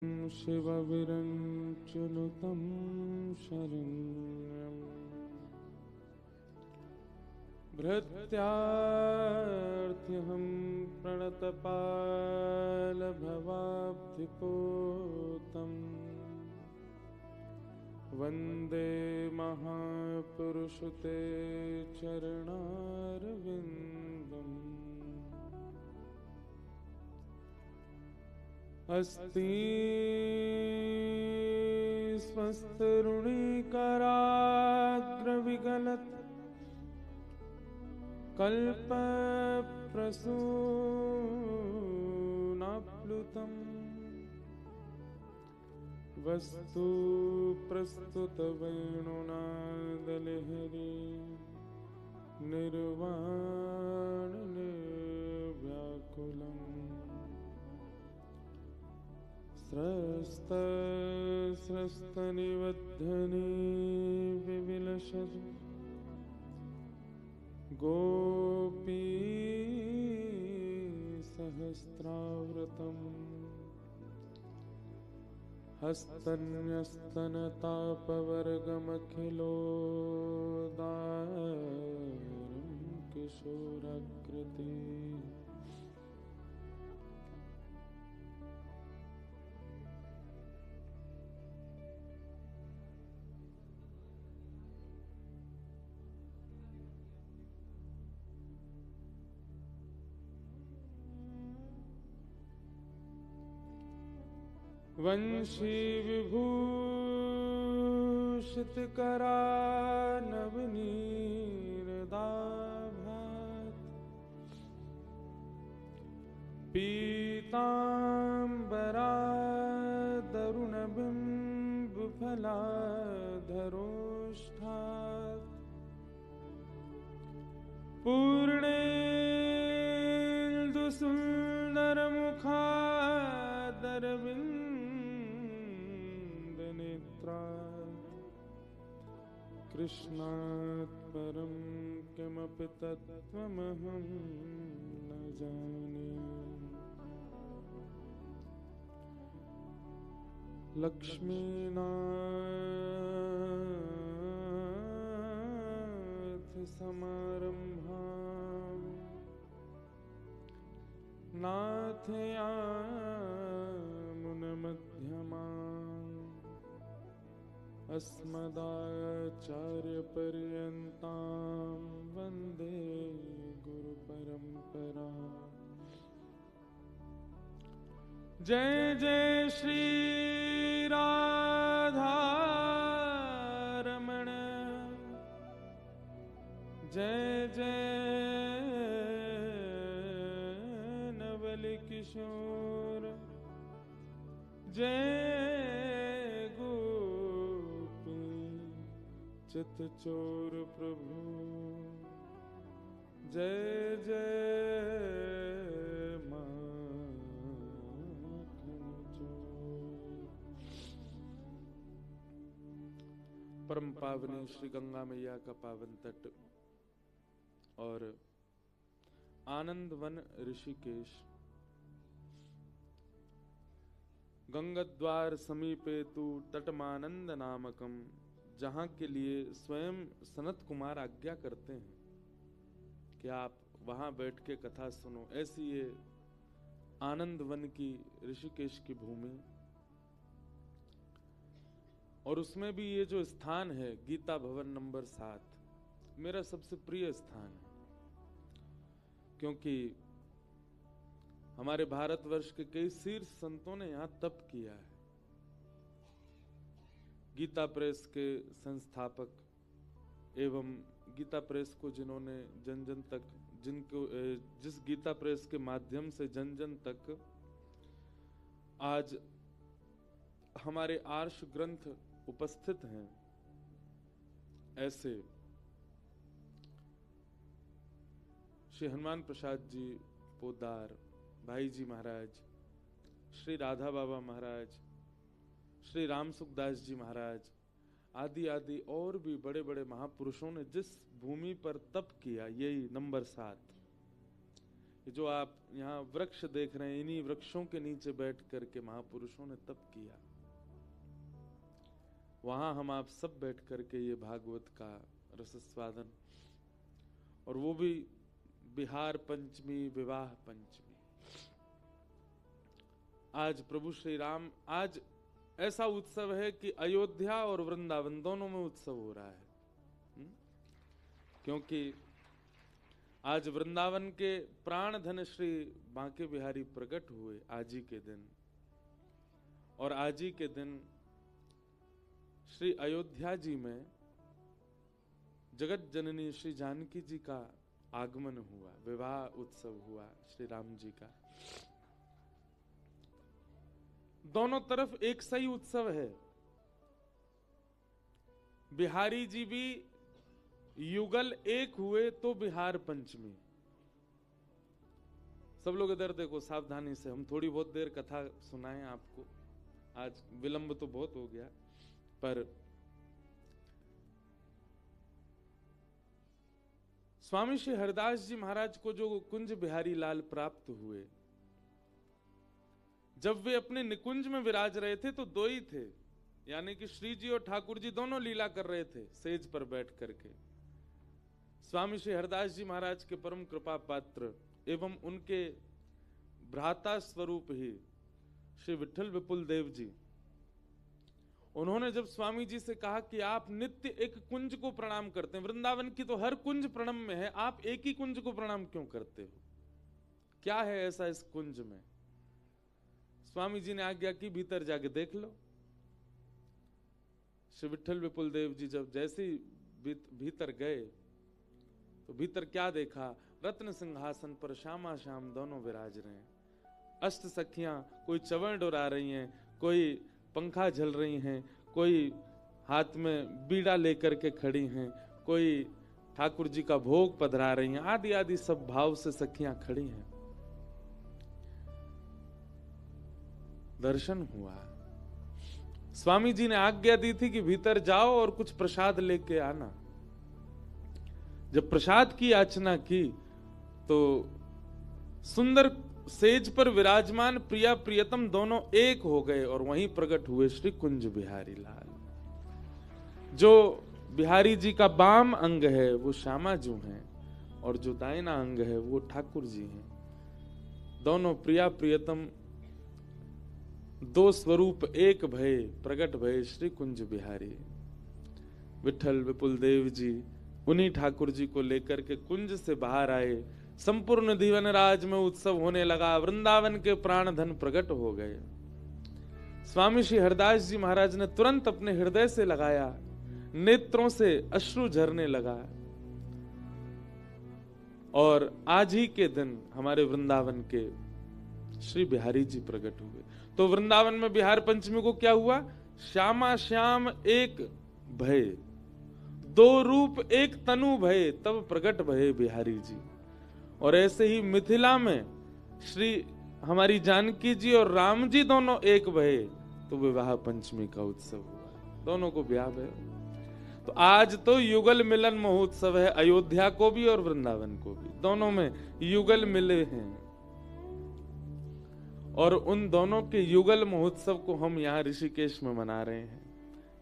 शिवविरञ्चनुतं शरण्यम् भृत्यार्थिहं प्रणतपालभवाब्धिपूतम् वन्दे महापुरुषते चरणारविन्दम् अस्ति स्वस्तरुणिकराग्रविगलत् कल्पप्रसूनाप्लुतम् वस्तु प्रस्तुतवेणुनादलहरी निर्वाणनिर्व्याकुलम् स्रस्तनिबद्धनी विविलसद् गोपी सहस्रावृतम् हस्तन्यस्तनतापवर्गमखिलोदारं किशोराकृति वंशी विभूषितकरानवनीरदाभात् पीताम्बरादरुणबिम्बफलाधरोष्ठात् पूर्णेन्दुसुन्दरमुखादरविन्दनेत्रात् कृष्णात् परं किमपि तत्त्वमहं न जाने। लक्ष्मीनाथसमारम्भां नाथयामुनमध्यमाम् अस्मदाचार्यपर्यन्तां वन्दे गुरुपरम्परा। जय जय श्री राधारमण, जय जय नवलकिशोर, जय गोपी चितचोर प्रभु, जय जय परम पावनी श्री गंगा मैया का पावन तट और आनंद वन ऋषिकेश, गंगाद्वार समीपे तु तटमानंद नामकम, जहां के लिए स्वयं सनत कुमार आज्ञा करते हैं कि आप वहां बैठ के कथा सुनो। ऐसी ये आनंद वन की ऋषिकेश की भूमि, और उसमें भी ये जो स्थान है गीता भवन नंबर 7 मेरा सबसे प्रिय स्थान है, क्योंकि हमारे भारतवर्ष के कई शीर्ष संतों ने यहां तप किया है। गीता प्रेस के संस्थापक एवं गीता प्रेस को जिन्होंने जन जन तक, जिस गीता प्रेस के माध्यम से जन जन तक आज हमारे आर्ष ग्रंथ उपस्थित हैं, ऐसे श्री हनुमान प्रसाद जी पोदार, भाई जी महाराज, श्री राधा बाबा महाराज, श्री राम सुखदास जी महाराज आदि आदि और भी बड़े बड़े महापुरुषों ने जिस भूमि पर तप किया, यही नंबर 7, कि जो आप यहाँ वृक्ष देख रहे हैं, इन्हीं वृक्षों के नीचे बैठ करके महापुरुषों ने तप किया। वहां हम आप सब बैठ करके ये भागवत का रसस्वादन, और वो भी बिहार पंचमी, विवाह पंचमी। आज प्रभु श्री राम, आज ऐसा उत्सव है कि अयोध्या और वृंदावन दोनों में उत्सव हो रहा है। क्योंकि आज वृंदावन के प्राण धन श्री बांके बिहारी प्रकट हुए आज ही के दिन, और आज ही के दिन श्री अयोध्या जी में जगत जननी श्री जानकी जी का आगमन हुआ, विवाह उत्सव हुआ श्री राम जी का। दोनों तरफ एक सही उत्सव है। बिहारी जी भी युगल एक हुए तो बिहार पंचमी। सब लोग इधर देखो सावधानी से, हम थोड़ी बहुत देर कथा सुनाएं आपको। आज विलंब तो बहुत हो गया, पर स्वामी श्री हरिदास जी महाराज को जो कुंज बिहारी लाल प्राप्त हुए, जब वे अपने निकुंज में विराज रहे थे तो दो ही थे, यानी कि श्री जी और ठाकुर जी दोनों लीला कर रहे थे सेज पर बैठ करके। स्वामी श्री हरिदास जी महाराज के परम कृपा पात्र एवं उनके भ्राता स्वरूप ही श्री विठल विपुल देव जी, उन्होंने जब स्वामी जी से कहा कि आप नित्य एक कुंज को प्रणाम करते हैं, वृंदावन की तो हर कुंज प्रणम में है, आप एक ही कुंज को प्रणाम क्यों करते हो, क्या है ऐसा इस कुंज में? स्वामी जी ने आज्ञा की भीतर जाके देख लो। श्री विठल विपुल देव जी जब जैसे ही भीतर गए तो भीतर क्या देखा? रत्न सिंहासन पर श्यामा श्याम दोनों विराज रहे हैं। अष्ट सखियां, कोई चवण डोरा रही हैं, कोई पंखा झल रही हैं, कोई हाथ में बीड़ा लेकर के खड़ी हैं, कोई ठाकुर जी का भोग पधरा रही हैं, आदि आदि सब भाव से सखियां खड़ी हैं। दर्शन हुआ। स्वामी जी ने आज्ञा दी थी कि भीतर जाओ और कुछ प्रसाद लेके आना। जब प्रसाद की याचना की तो सुंदर सेज पर विराजमान प्रिया प्रियतम दोनों एक हो गए और वहीं प्रकट हुए श्री कुंज बिहारी लाल। जो बिहारी जी का बाम अंग है वो श्यामा जी हैं और जो दाहिना अंग है वो ठाकुर जी हैं। दोनों प्रिया प्रियतम दो स्वरूप एक भय प्रकट भय श्री कुंज बिहारी। विठल विपुल देव जी उन्हीं ठाकुर जी को लेकर के कुंज से बाहर आए। संपूर्ण दीवन राज में उत्सव होने लगा। वृंदावन के प्राण धन प्रकट हो गए। स्वामी श्री हरिदास जी महाराज ने तुरंत अपने हृदय से लगाया, नेत्रों से अश्रु झरने लगा। और आज ही के दिन हमारे वृंदावन के श्री बिहारी जी प्रकट हुए। तो वृंदावन में बिहार पंचमी को क्या हुआ? श्यामा श्याम एक भय, दो रूप एक तनु भय, तब प्रकट भय बिहारी जी। और ऐसे ही मिथिला में श्री हमारी जानकी जी और राम जी दोनों एक भय, तो विवाह पंचमी का उत्सव हुआ। दोनों को ब्याह है। तो आज तो युगल मिलन महोत्सव है, अयोध्या को भी और वृंदावन को भी, दोनों में युगल मिले हैं। और उन दोनों के युगल महोत्सव को हम यहाँ ऋषिकेश में मना रहे हैं।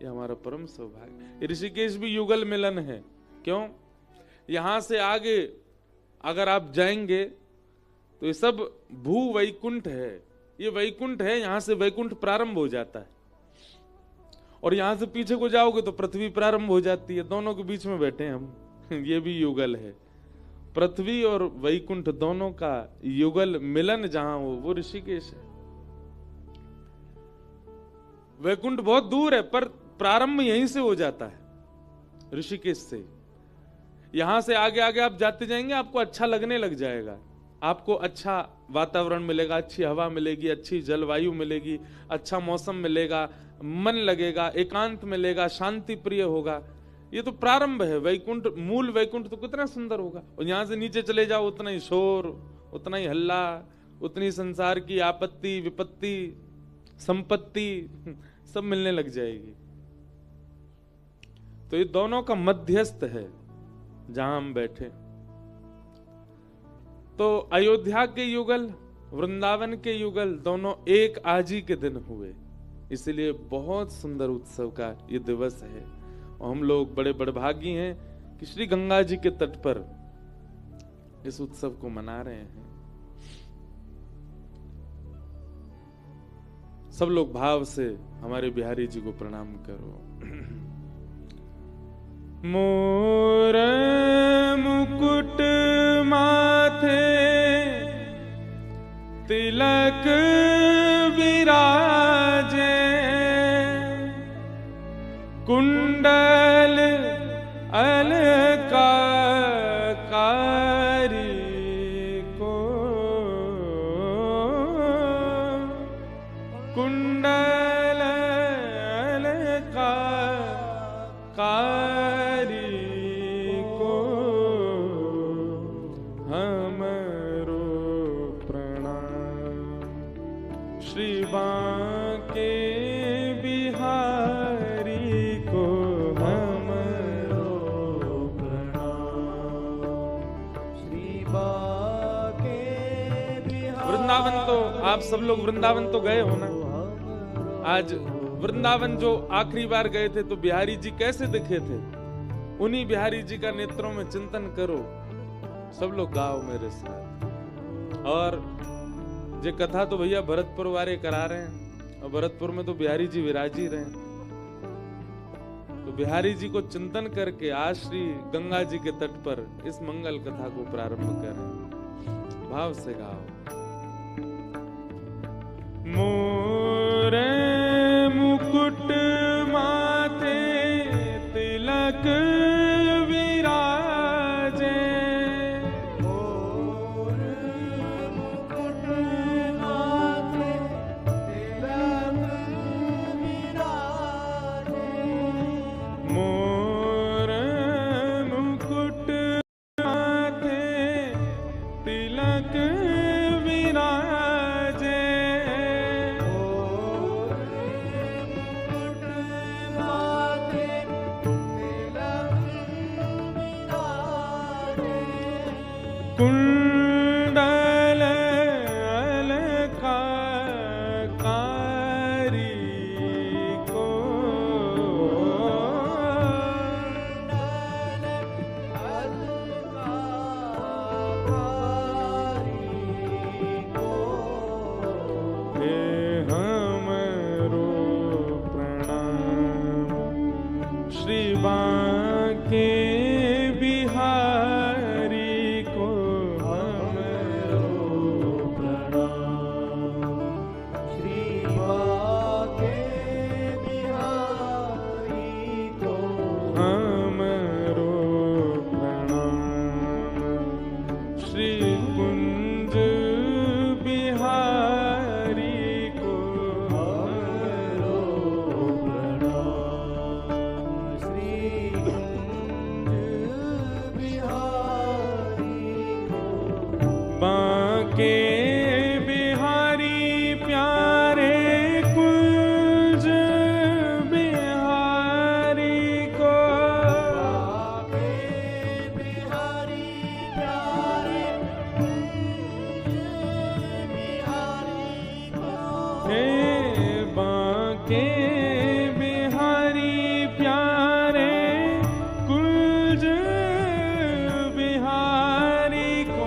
ये हमारा परम सौभाग्य। ऋषिकेश भी युगल मिलन है। क्यों? यहां से आगे अगर आप जाएंगे तो ये सब भू वैकुंठ है। ये वैकुंठ है, यहां से वैकुंठ प्रारंभ हो जाता है। और यहां से पीछे को जाओगे तो पृथ्वी प्रारंभ हो जाती है। दोनों के बीच में बैठे हैं हम। ये भी युगल है। पृथ्वी और वैकुंठ दोनों का युगल मिलन जहां हो वो ऋषिकेश है। वैकुंठ बहुत दूर है पर प्रारंभ यहीं से हो जाता है, ऋषिकेश से। यहां से आगे आगे आप जाते जाएंगे, आपको अच्छा लगने लग जाएगा। आपको अच्छा वातावरण मिलेगा, अच्छी हवा मिलेगी, अच्छी जलवायु मिलेगी, अच्छा मौसम मिलेगा, मन लगेगा, एकांत मिलेगा, शांति प्रिय होगा। ये तो प्रारंभ है। वैकुंठ, मूल वैकुंठ तो कितना सुंदर होगा। और यहां से नीचे चले जाओ उतना ही शोर, उतना ही हल्ला, उतनी संसार की आपत्ति विपत्ति संपत्ति सब मिलने लग जाएगी। तो ये दोनों का मध्यस्थ है जहां हम बैठे। तो अयोध्या के युगल, वृंदावन के युगल दोनों एक आज ही के दिन हुए, इसलिए बहुत सुंदर उत्सव का ये दिवस है। और हम लोग बड़े बड़भागी हैं कि श्री गंगा जी के तट पर इस उत्सव को मना रहे हैं। सब लोग भाव से हमारे बिहारी जी को प्रणाम करो। मोर मुकुट माथे तिलक विराजे, कुंडल अलंकारी को, कुंडल अलंकारी को हमरो प्रणाम। श्री बांके बिहारी को हमरो प्रणाम। श्री बांके बिहारी। वृंदावन तो आप सब लोग वृंदावन तो गए हो ना। आज वृंदावन जो आखिरी बार गए थे तो बिहारी जी कैसे दिखे थे, उन्हीं बिहारी जी का नेत्रों में चिंतन करो। सब लोग गाओ मेरे साथ। और ये कथा तो भैया भरतपुर वाले करा रहे हैं, और भरतपुर में तो बिहारी जी विराज ही रहे हैं। तो बिहारी जी को चिंतन करके आज श्री गंगा जी के तट पर इस मंगल कथा को प्रारंभ करें। भाव से गाओ। मोरे मुकुट माथे तिलक विराजे, मोरे मुकुट माथे तिलक विराजे, मोरे मुकुट माथे तिलक विराजे, कुंडल अलंकारी को, हे हमरो प्रणाम। श्री बांके बिहारी को हमरो प्रणाम। श्री बांके बिहारी को हमरो प्रणाम। श्री कुंज बिहारी को हमरो प्रणाम। श्री बांके बिहारी प्यारे कुंज बिहारी को, बांके बिहारी प्यारे कुंज बिहारी को, हे बांके बिहारी प्यारे कुंज बिहारी को,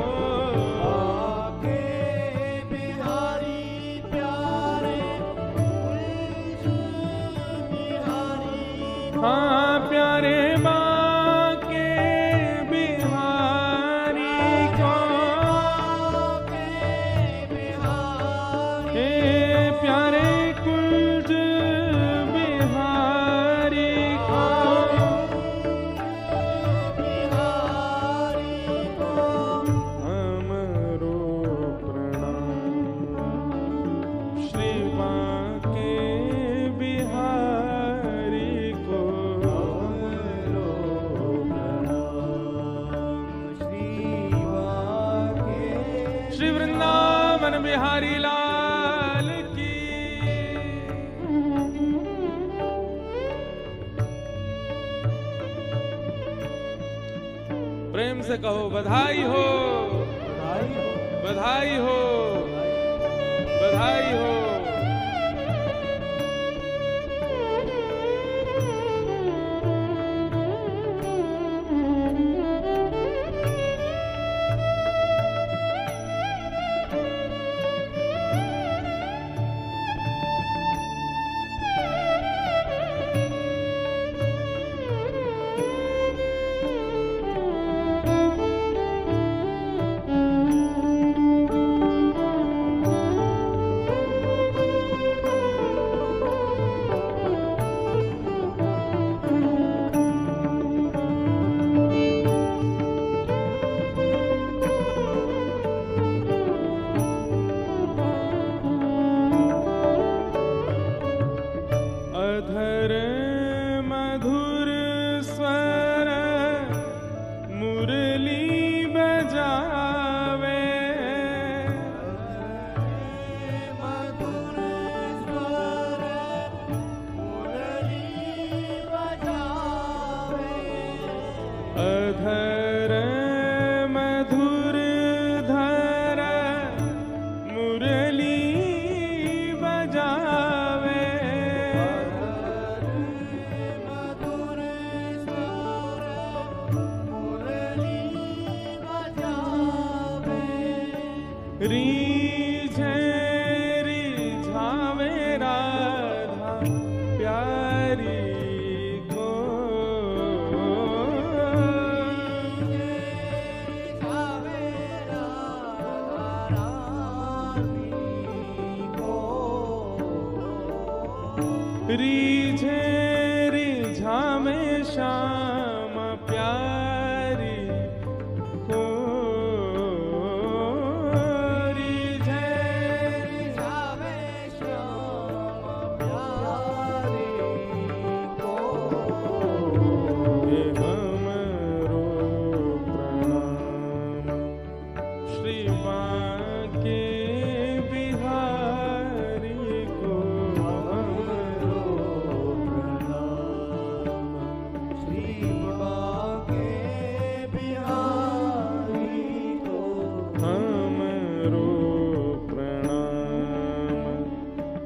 हाँ प्यारे बांके बिहारी को, हे प्यारे कुंज बिहारी को, हमरो प्रणाम। श्री बांके बिहारी को हमरो प्रणाम। श्री वृंदावन बिहारी लाल की। प्रेम से कहो बधाई हो, बधाई हो। बधाई हो, बधाई हो। अधर मधुर स्वर मुरली बजावे, मधुर स्वर मुरली बजावे, अधर मधुर धर मुरली बजावे, रीझे रिझावे राधा प्यारी को, रिझावे राधा रानी को, रीझे रिझावे श्याम प्यारी को,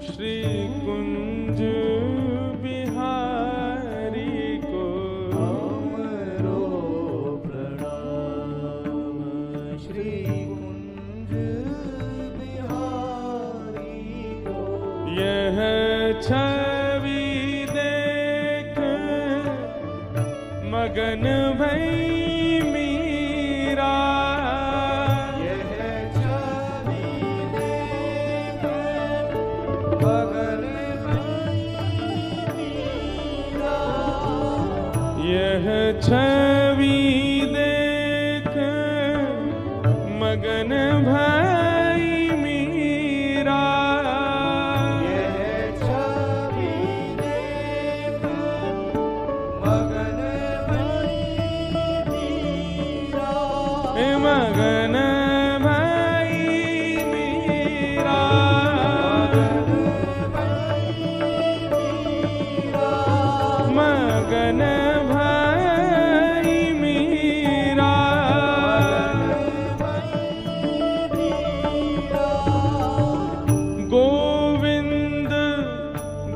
श्री कुंज बिहारी को हमरो प्रणाम, श्री कुंज बिहारी को, यह छवि देख मगन भई मीरा, यह छवि देख मगन भाई मीरा, यह छवि देख मगन भाई मीरा, मगन भाई मीरा, मगन गोविंद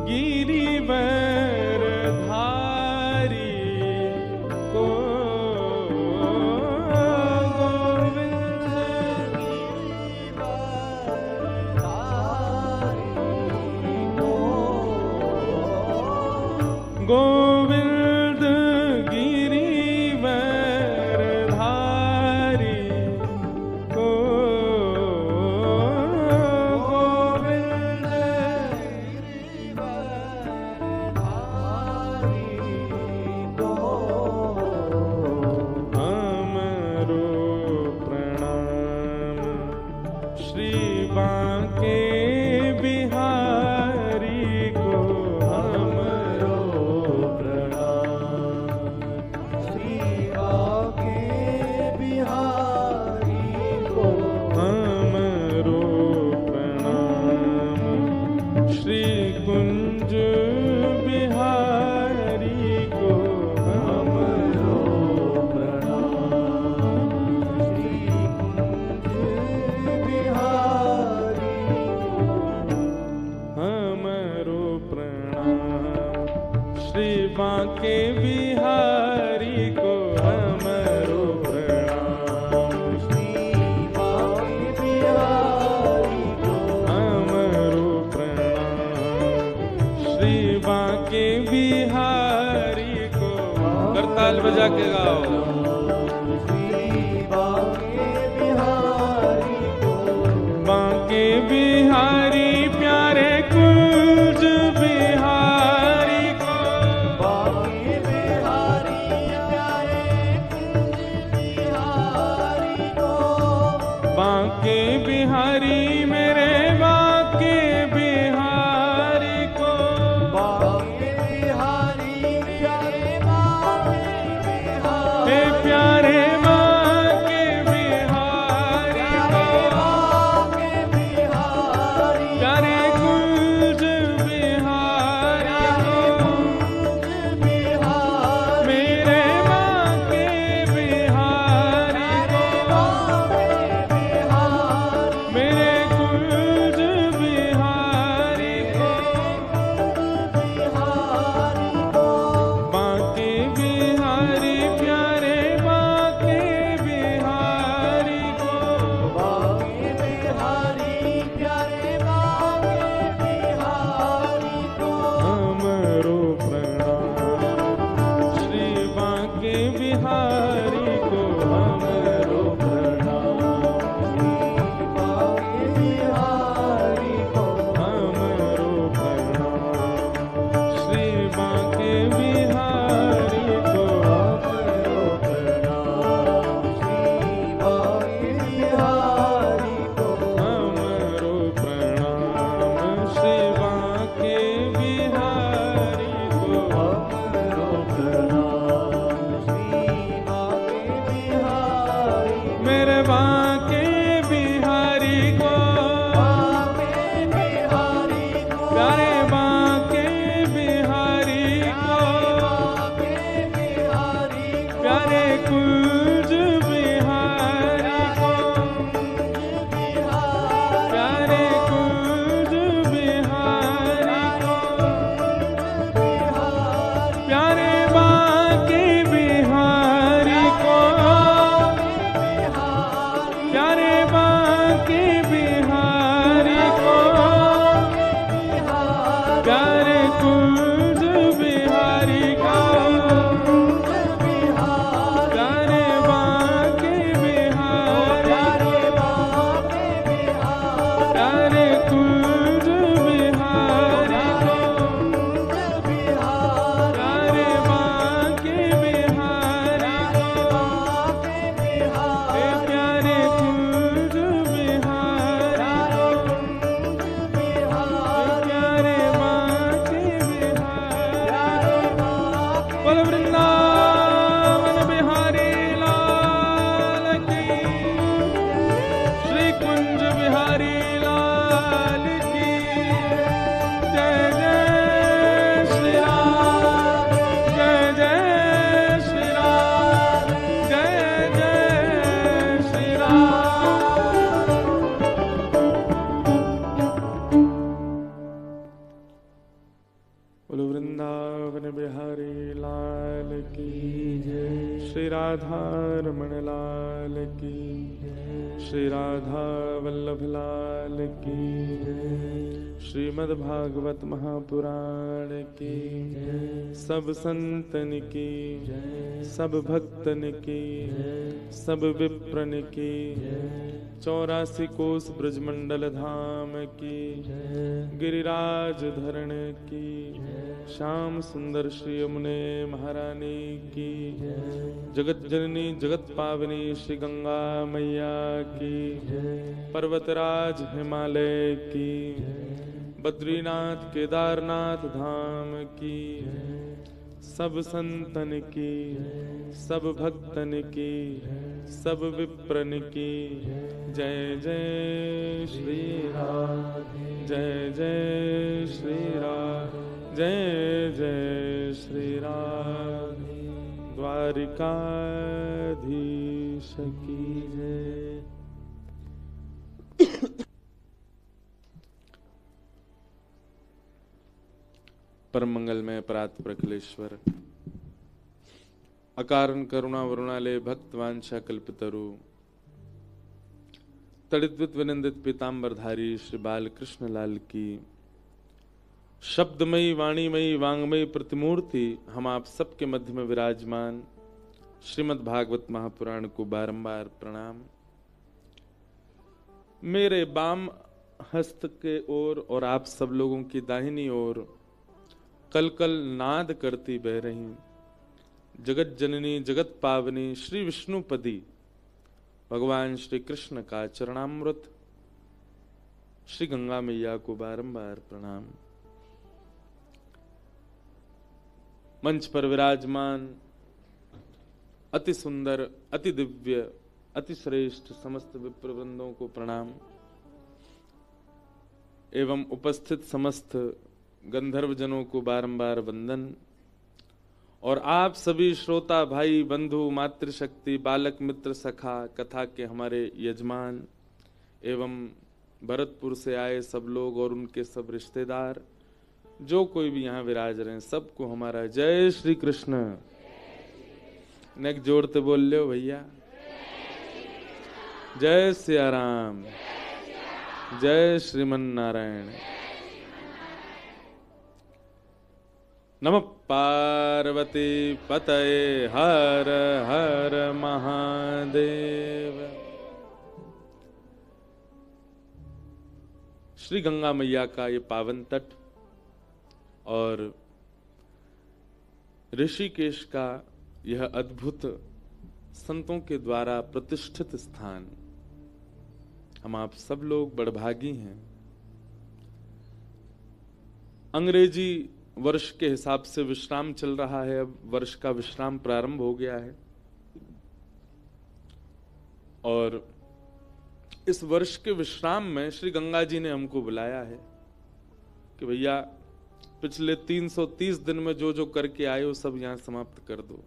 गिरिवर धारी को, गोविंद गिरिवर धारी को, गोविंद गिरिवर धारी को, श्री बांके बिहारी को हमरो प्रणाम, श्री बांके बिहारी को हमरो प्रणाम, श्री कुंज बिहारी को हमरो प्रणाम, श्री कुंज श्री बांके बिहारी को हमरो प्रणाम। श्री बांके बिहारी को हमरो प्रणाम। श्री बांके बिहारी को करताल बजा के गाओ। बांके बिहारी प्यारे कुंज बिहारी को। बांके बिहारी प्यारे कुंज बिहारी को। बांके बिहारी मेरे बांके बिहारी को। बांके बिहारी प्यारे बांके बिहारी। हे प्यारे बांके बिहारी को। प्यारे कुंज बिहारी को। मेरे बांके बिहारी को। मेरे कुंज बिहारी को। बांके बिहारी प्यारे बांके बिहारी को। बांके बिहारी प्यारे बांके बिहारी को। हमरो प्रणाम। श्री बांके बिहारी को हमरो प्रणाम। बांके बिहारी को हमरो प्रणाम। श्री बांके बिहारी को हमरो प्रणाम। श्री बांके बिहारी को हमरो प्रणाम। श्री बांके बिहारी को हमरो प्रणाम। श्री बांके बिहारी मेरे बांके बिहारी को। बांके बिहारी को। प्यारे बांके बिहारी को। बांके बिहारी को। प्यारे कुंज बिहारी को। प्यारे कुंज बिहारी को। प्यारे बांके बिहारी को। प्यारे बांके बिहारी को। प्यारे कुंज बिहारी को। प्यारे बांके बिहारी को। प्यारे कुंज बिहारी को। प्यारे बांके बिहारी को। हे प्यारे कुंज बिहारी को। प्यारे बांके बिहारी को। बोल वृंदावन बिहारी लाल की। श्री कुंज बिहारी लाल की। जय जय श्री राम। जय जय श्री राम। जय जय श्री राम। बोलो वृंदावन बिहारी लाल की जय। श्री राधा रमण लाल की जय। श्री राधा वल्लभ लाल की जय। श्रीमद् भागवत महापुराण की जय। सब संतन की जय। सब भक्तन की जय। सब विप्रन की जय। 84 कोस ब्रजमंडल धाम की जय। गिरिराज धरण की जय। श्याम सुंदर श्री यमुने महारानी की जय। जगत जननी जगत पावनी श्री गंगा मैया की जय। पर्वतराज हिमालय की जय। बद्रीनाथ केदारनाथ धाम की जय। सब संतन की सब भक्तन की सब विप्रन की जय जय श्री राम। जय जय श्री राम। जय जय श्री राम। द्वारिकाधीश की जय। परम मंगलमय परात प्रकलेश्वर अकारण करुणा वरुणालय भक्तवांछा कल्पतरु तड़िद्वित विनिंदित पीताम्बरधारी श्री बाल कृष्ण लाल की शब्दमयी वाणीमयी वांगमयी प्रतिमूर्ति हम आप सबके मध्य में विराजमान श्रीमद् भागवत महापुराण को बारंबार प्रणाम। मेरे बाम हस्त के ओर और आप सब लोगों की दाहिनी ओर कल कल नाद करती बह रही जगत जननी जगत पावनी श्री विष्णुपदी भगवान श्री कृष्ण का चरणामृत श्री गंगा मैया को बारंबार प्रणाम। मंच पर विराजमान अति सुंदर अति दिव्य अति श्रेष्ठ समस्त विप्रवृंदों को प्रणाम एवं उपस्थित समस्त गंधर्व जनों को बारंबार वंदन और आप सभी श्रोता भाई बंधु मातृशक्ति बालक मित्र सखा कथा के हमारे यजमान एवं भरतपुर से आए सब लोग और उनके सब रिश्तेदार जो कोई भी यहाँ विराज रहे हैं सबको हमारा जय श्री कृष्ण। नेक जोड़ते बोल लो भैया, जय सिया राम, जय श्रीमन नारायण। नमः पार्वती पतये हर हर महादेव। श्री गंगा मैया का ये पावन तट और ऋषिकेश का यह अद्भुत संतों के द्वारा प्रतिष्ठित स्थान, हम आप सब लोग बड़भागी हैं। अंग्रेजी वर्ष के हिसाब से विश्राम चल रहा है, अब वर्ष का विश्राम प्रारंभ हो गया है और इस वर्ष के विश्राम में श्री गंगा जी ने हमको बुलाया है कि भैया पिछले 330 दिन में जो जो करके आए हो सब यहां समाप्त कर दो।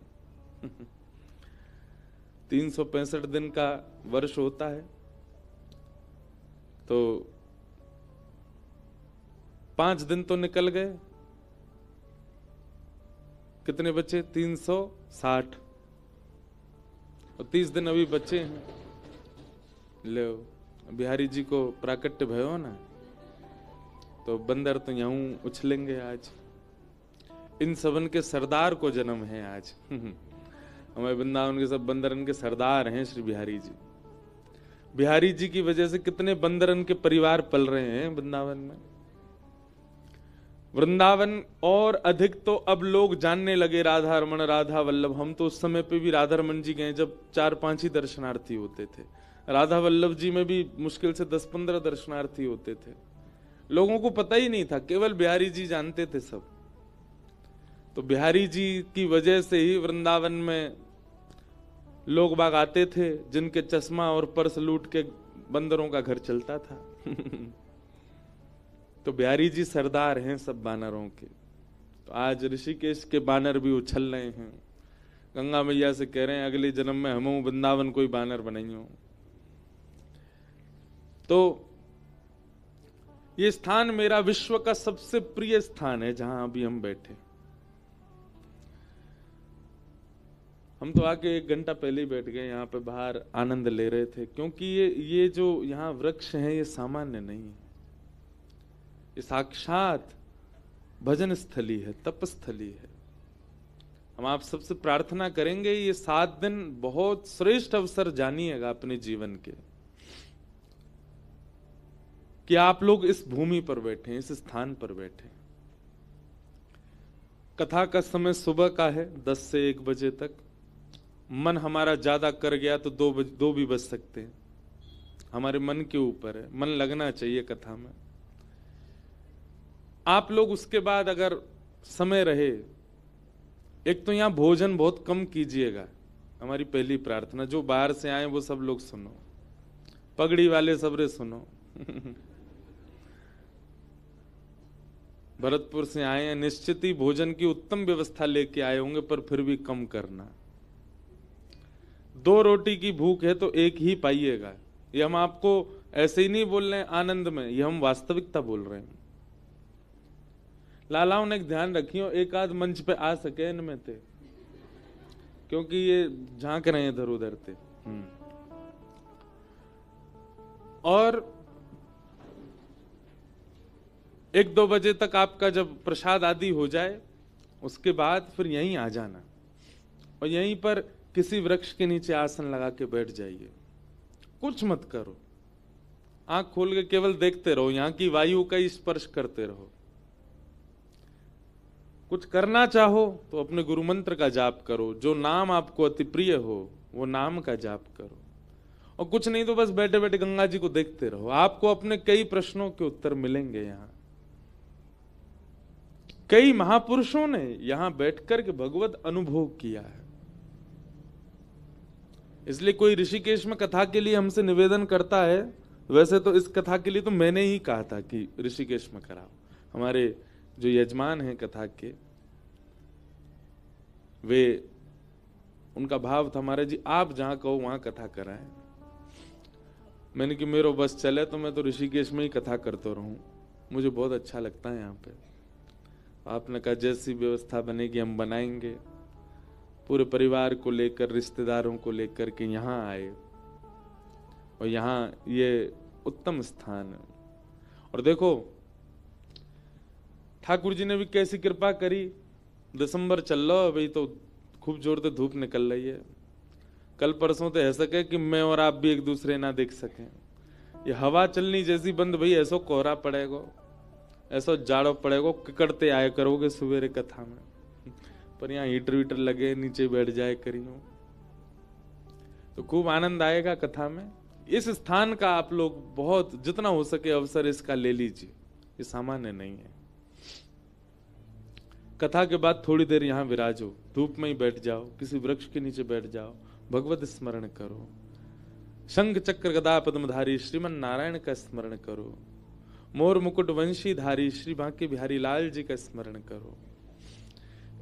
365 दिन का वर्ष होता है तो 5 दिन तो निकल गए, कितने बचे? 360 और 30 दिन अभी बचे हैं। ले बिहारी जी को प्राकट्य भयो ना तो बंदर तो यूं उछलेंगे आज। इन सबन के सरदार को जन्म है आज। हमारे वृंदावन के सब बंदरन के सरदार हैं श्री बिहारी जी। बिहारी जी की वजह से कितने बंदरन के परिवार पल रहे हैं वृंदावन में। वृंदावन और अधिक तो अब लोग जानने लगे राधा रमण राधा वल्लभ। हम तो उस समय पे भी राधा रमन जी गए जब 4-5 ही दर्शनार्थी होते थे। राधा वल्लभ जी में भी मुश्किल से 10-15 दर्शनार्थी होते थे। लोगों को पता ही नहीं था, केवल बिहारी जी जानते थे सब। तो बिहारी जी की वजह से ही वृंदावन में लोग बाग आते थे जिनके चश्मा और पर्स लूट के बंदरों का घर चलता था। तो बिहारी जी सरदार हैं सब बानरों के। तो आज ऋषिकेश के बानर भी उछल रहे हैं, गंगा मैया से कह रहे हैं अगले जन्म में हम वृंदावन कोई बानर बनाइयो। तो ये स्थान मेरा विश्व का सबसे प्रिय स्थान है जहां अभी हम बैठे। हम तो आके 1 घंटा पहले ही बैठ गए यहाँ पे, बाहर आनंद ले रहे थे क्योंकि ये जो यहाँ वृक्ष हैं ये सामान्य नहीं है। ये साक्षात भजन स्थली है, तपस्थली है। हम आप सबसे प्रार्थना करेंगे ये 7 दिन बहुत श्रेष्ठ अवसर जानिएगा अपने जीवन के कि आप लोग इस भूमि पर बैठे, इस स्थान पर बैठे। कथा का समय सुबह का है 10 से 1 बजे तक। मन हमारा ज्यादा कर गया तो 2 भी बज सकते हैं, हमारे मन के ऊपर है। मन लगना चाहिए कथा में। आप लोग उसके बाद अगर समय रहे, एक तो यहां भोजन बहुत कम कीजिएगा, हमारी पहली प्रार्थना। जो बाहर से आए वो सब लोग सुनो, पगड़ी वाले सबरे सुनो। भरतपुर से आए हैं, निश्चित ही भोजन की उत्तम व्यवस्था लेके आए होंगे, पर फिर भी कम करना। 2 रोटी की भूख है तो 1 ही पाइएगा। ये हम आपको ऐसे ही नहीं बोल रहे हैं आनंद में, ये हम वास्तविकता बोल रहे हैं। लालाओं ने एक ध्यान रखियो, एक आध मंच पे आ सके इनमें थे, क्योंकि ये झांक रहे हैं इधर उधर थे। और 1-2 बजे तक आपका जब प्रसाद आदि हो जाए, उसके बाद फिर यहीं आ जाना और यहीं पर किसी वृक्ष के नीचे आसन लगा के बैठ जाइए। कुछ मत करो, आंख खोल के केवल देखते रहो, यहां की वायु का ही स्पर्श करते रहो। कुछ करना चाहो तो अपने गुरु मंत्र का जाप करो, जो नाम आपको अति प्रिय हो वो नाम का जाप करो, और कुछ नहीं तो बस बैठे बैठे गंगा जी को देखते रहो। आपको अपने कई प्रश्नों के उत्तर मिलेंगे। यहां कई महापुरुषों ने यहां बैठकर के भगवत अनुभव किया है। इसलिए कोई ऋषिकेश में कथा के लिए हमसे निवेदन करता है, वैसे तो इस कथा के लिए तो मैंने ही कहा था कि ऋषिकेश में कराओ। हमारे जो यजमान हैं कथा के, वे उनका भाव था महाराज जी आप जहां कहो वहां कथा कराएं। मैंने कि मेरा बस चले तो मैं तो ऋषिकेश में ही कथा करता रहूं, मुझे बहुत अच्छा लगता है यहाँ पे। आपने कहा जैसी व्यवस्था बनेगी हम बनाएंगे। पूरे परिवार को लेकर, रिश्तेदारों को लेकर के यहाँ आए और यहाँ ये उत्तम स्थान है। और देखो ठाकुर जी ने भी कैसी कृपा करी। दिसंबर चल रहा है, अभी तो खूब जोर से धूप निकल रही है। कल परसों तो ऐसा है कि मैं और आप भी एक दूसरे ना देख सकें। ये हवा चलनी जैसी बंद भई, ऐसो कोहरा पड़ेगा, ऐसा जाड़ो पड़ेगा, किकड़ते आए करोगे सवेरे कथा में। पर यहाँ हीटर वीटर लगे, नीचे बैठ जाए करियो तो खूब आनंद आएगा कथा में। इस स्थान का आप लोग बहुत जितना हो सके अवसर इसका ले लीजिए, ये सामान्य नहीं है। कथा के बाद थोड़ी देर यहाँ विराजो, धूप में ही बैठ जाओ, किसी वृक्ष के नीचे बैठ जाओ, भगवत स्मरण करो, शंख चक्र गदा पद्मधारी श्रीमन नारायण का स्मरण करो, मोर मुकुट वंशी धारी श्री बांके बिहारी लाल जी का स्मरण करो।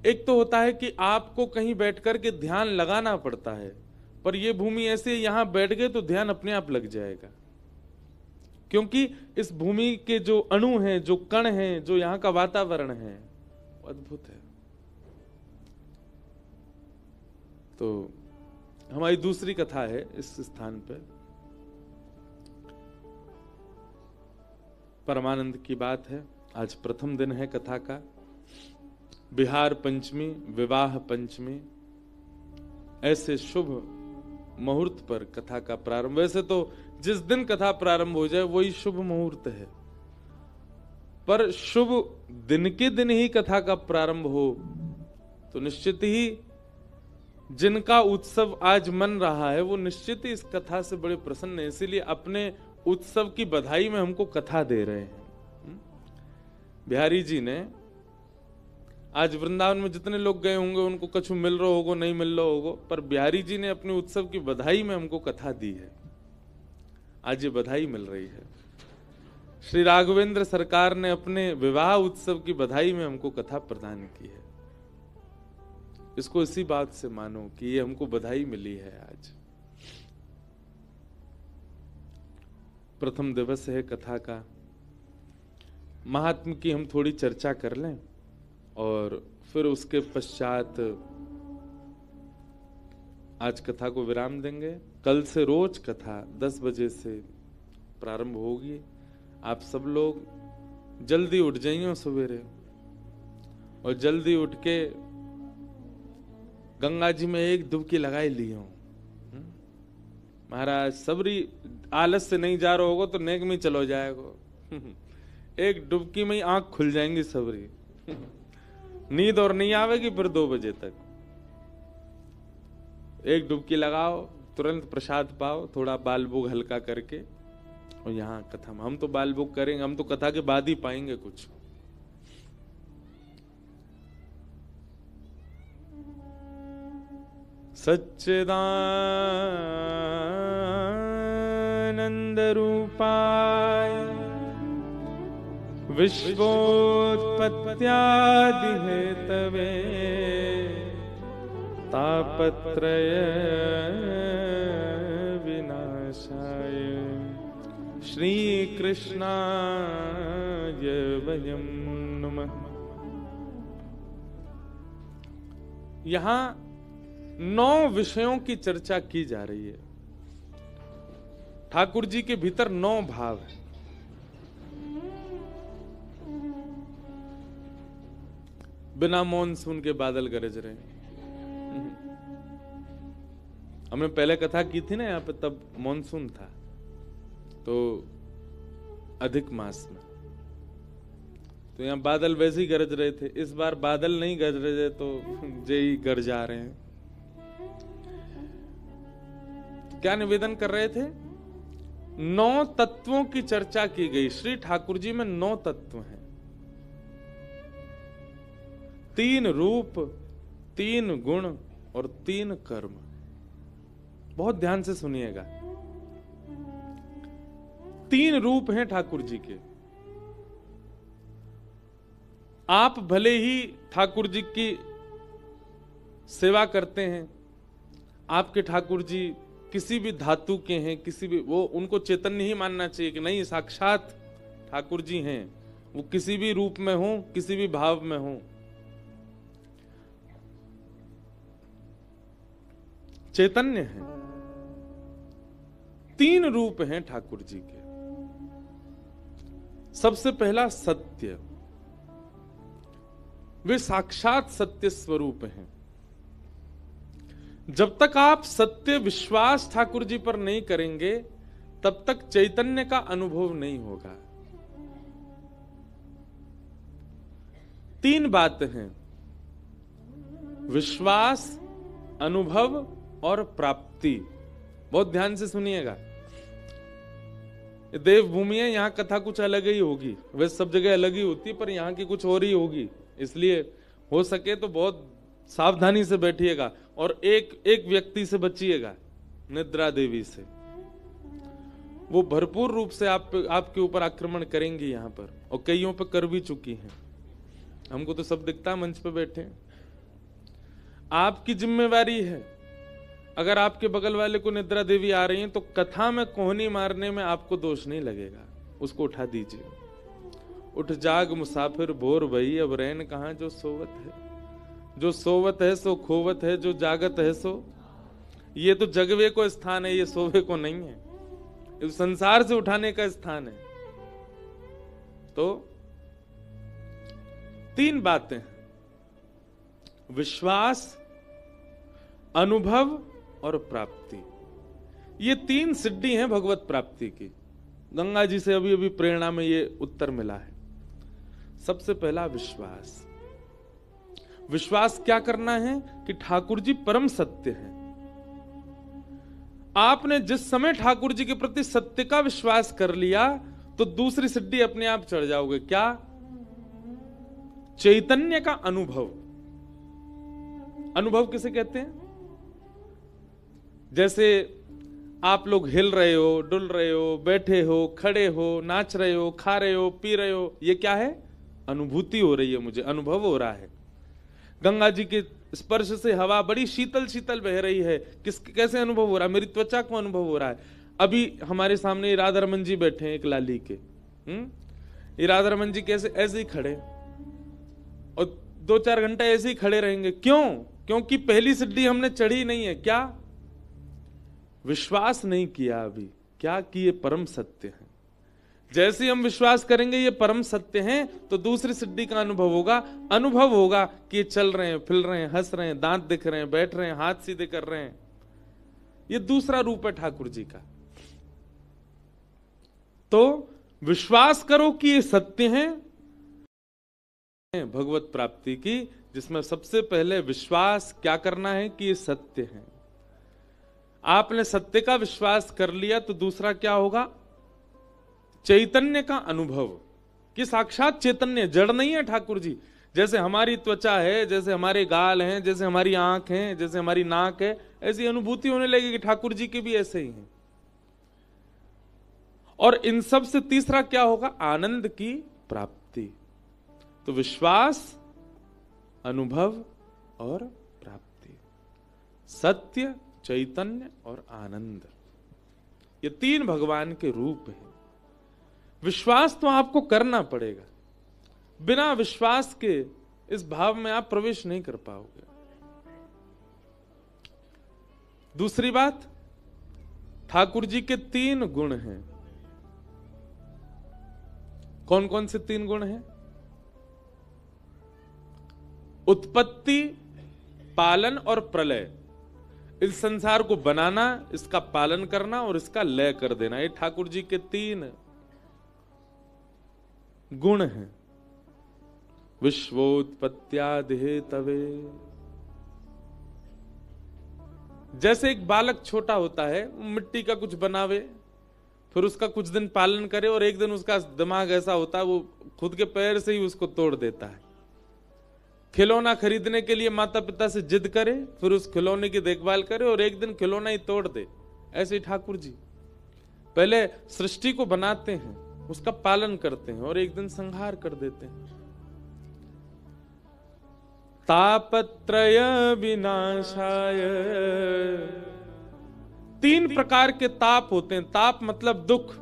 एक तो होता है कि आपको कहीं बैठकर के ध्यान लगाना पड़ता है, पर यह भूमि ऐसे यहां बैठ गए तो ध्यान अपने आप लग जाएगा, क्योंकि इस भूमि के जो अणु हैं, जो कण हैं, जो यहाँ का वातावरण है अद्भुत है। तो हमारी दूसरी कथा है इस स्थान पे। परमानंद की बात है। आज प्रथम दिन है कथा का। बिहार पंचमी, विवाह पंचमी, ऐसे शुभ मुहूर्त पर कथा का प्रारंभ। वैसे तो जिस दिन कथा प्रारंभ हो जाए वही शुभ मुहूर्त है, पर शुभ दिन के दिन ही कथा का प्रारंभ हो तो निश्चित ही जिनका उत्सव आज मन रहा है वो निश्चित ही इस कथा से बड़े प्रसन्न है। इसीलिए अपने उत्सव की बधाई में हमको कथा दे रहे हैं। बिहारी जी ने आज वृंदावन में जितने लोग गए होंगे उनको कछु मिल रहा होगा, नहीं मिल रहा होगा, पर बिहारी जी ने अपने उत्सव की बधाई में हमको कथा दी है। आज ये बधाई मिल रही है। श्री राघवेंद्र सरकार ने अपने विवाह उत्सव की बधाई में हमको कथा प्रदान की है। इसको इसी बात से मानो कि ये हमको बधाई मिली है। आज प्रथम दिवस है कथा का। महात्म की हम थोड़ी चर्चा कर लें और फिर उसके पश्चात आज कथा को विराम देंगे। कल से रोज कथा 10 बजे से प्रारंभ होगी। आप सब लोग जल्दी उठ जाइए सवेरे और जल्दी उठ के गंगा जी में एक डुबकी लगाई ली हो। महाराज सबरी आलस से नहीं जा रहा होगा तो नेक में चलो जाएगा। एक डुबकी में ही आंख खुल जाएंगी सबरी। नींद और नहीं आवेगी फिर 2 बजे तक। एक डुबकी लगाओ, तुरंत प्रसाद पाओ, थोड़ा बाल भोग हल्का करके, और यहाँ कथा में हम तो बाल भोग करेंगे, हम तो कथा के बाद ही पाएंगे कुछ। सच्चिदानंद रूपाय विश्वोत्पत्त्यादि हेतवे तापत्रय विनाशाय श्री कृष्णाय वयं नमः। यहां 9 विषयों की चर्चा की जा रही है। ठाकुर जी के भीतर 9 भाव है। बिना मॉनसून के बादल गरज रहे हैं। हमने पहले कथा की थी ना यहाँ पे, तब मॉनसून था, तो अधिक मास में, तो यहाँ बादल वैसे ही गरज रहे थे। इस बार बादल नहीं गरज रहे, तो जय गरजा रहे हैं। क्या निवेदन कर रहे थे? 9 तत्वों की चर्चा की गई। श्री ठाकुर जी में 9 तत्व हैं। 3 रूप, 3 गुण और 3 कर्म। बहुत ध्यान से सुनिएगा। 3 रूप हैं ठाकुर जी के। आप भले ही ठाकुर जी की सेवा करते हैं, आपके ठाकुर जी किसी भी धातु के हैं, किसी भी, वो उनको चैतन्य ही मानना चाहिए कि नहीं, साक्षात ठाकुर जी हैं। वो किसी भी रूप में हो, किसी भी भाव में हो, चैतन्य है। 3 रूप हैं ठाकुर जी के। सबसे पहला सत्य, वे साक्षात सत्य स्वरूप हैं। जब तक आप सत्य विश्वास ठाकुर जी पर नहीं करेंगे, तब तक चैतन्य का अनुभव नहीं होगा। 3 बातें हैं: विश्वास, अनुभव और प्राप्ति। बहुत ध्यान से सुनिएगा। देवभूमि है, यहां कथा कुछ अलग ही होगी। वैसे सब जगह अलग ही होती है, पर यहां की कुछ और ही होगी। इसलिए हो सके तो बहुत सावधानी से बैठिएगा और एक व्यक्ति से बचिएगा, निद्रा देवी से। वो भरपूर रूप से आपके ऊपर आक्रमण करेंगी यहां पर, और कईयों पर कर भी चुकी हैं। हमको तो सब दिखता है, मंच पे बैठे। आपकी जिम्मेवारी है, अगर आपके बगल वाले को निद्रा देवी आ रही हैं, तो कथा में कोहनी मारने में आपको दोष नहीं लगेगा, उसको उठा दीजिए। उठ जाग मुसाफिर भोर भई, अब रैन कहां जो सोवत है। जो सोवत है सो खोवत है, जो जागत है सो। ये तो जगवे को स्थान है, ये सोवे को नहीं है। इस संसार से उठाने का स्थान है। तो 3 बातें: विश्वास, अनुभव और प्राप्ति। ये 3 सिद्धि हैं भगवत प्राप्ति की। गंगा जी से अभी अभी प्रेरणा में ये उत्तर मिला है। सबसे पहला विश्वास। विश्वास क्या करना है कि ठाकुर जी परम सत्य हैं। आपने जिस समय ठाकुर जी के प्रति सत्य का विश्वास कर लिया, तो दूसरी सिद्धि अपने आप चढ़ जाओगे। क्या? चैतन्य का अनुभव। अनुभव किसे कहते हैं? जैसे आप लोग हिल रहे हो, डुल रहे हो, बैठे हो, खड़े हो, नाच रहे हो, खा रहे हो, पी रहे हो, ये क्या है? अनुभूति हो रही है, मुझे अनुभव हो रहा है। गंगा जी के स्पर्श से हवा बड़ी शीतल शीतल बह रही है। कैसे अनुभव हो रहा है? मेरी त्वचा को अनुभव हो रहा है। अभी हमारे सामने राधा रमन जी बैठे हैं, एक लाली के। ये राधा रमन जी कैसे? ऐसे ही खड़े, और 2-4 घंटा ऐसे ही खड़े रहेंगे। क्यों? क्योंकि पहली सिद्धि हमने चढ़ी नहीं है। क्या? विश्वास नहीं किया अभी। क्या? कि ये परम सत्य है। जैसे हम विश्वास करेंगे ये परम सत्य हैं, तो दूसरी सिद्धि का अनुभव होगा। अनुभव होगा कि ये चल रहे हैं, फिर रहे हैं, हंस रहे हैं, दांत दिख रहे हैं, बैठ रहे हैं, हाथ सीधे कर रहे हैं। ये दूसरा रूप है ठाकुर जी का। तो विश्वास करो कि ये सत्य हैं, भगवत प्राप्ति की, जिसमें सबसे पहले विश्वास क्या करना है कि ये सत्य है। आपने सत्य का विश्वास कर लिया, तो दूसरा क्या होगा? चैतन्य का अनुभव, कि साक्षात चैतन्य, जड़ नहीं है ठाकुर जी। जैसे हमारी त्वचा है, जैसे हमारे गाल हैं, जैसे हमारी आंख है, जैसे हमारी नाक है, ऐसी अनुभूति होने लगेगी। ठाकुर जी के भी ऐसे ही हैं। और इन सब से तीसरा क्या होगा? आनंद की प्राप्ति। तो विश्वास, अनुभव और प्राप्ति, सत्य, चैतन्य और आनंद, ये 3 भगवान के रूप हैं। विश्वास तो आपको करना पड़ेगा। बिना विश्वास के इस भाव में आप प्रवेश नहीं कर पाओगे। दूसरी बात, ठाकुर जी के 3 गुण हैं। कौन कौन से 3 गुण हैं? उत्पत्ति, पालन और प्रलय। इस संसार को बनाना, इसका पालन करना और इसका लय कर देना, ये ठाकुर जी के 3 गुण हैं। विश्वोत्पत्त्यादि हेतवे। जैसे एक बालक छोटा होता है, मिट्टी का कुछ बनावे, फिर उसका कुछ दिन पालन करे और एक दिन उसका दिमाग ऐसा होता है वो खुद के पैर से ही उसको तोड़ देता है। खिलौना खरीदने के लिए माता पिता से जिद करे, फिर उस खिलौने की देखभाल करे और एक दिन खिलौना ही तोड़ दे। ऐसे ही ठाकुर जी पहले सृष्टि को बनाते हैं, उसका पालन करते हैं और एक दिन संहार कर देते हैं। तापत्रय विनाशाय। 3 प्रकार के ताप होते हैं। ताप मतलब दुख,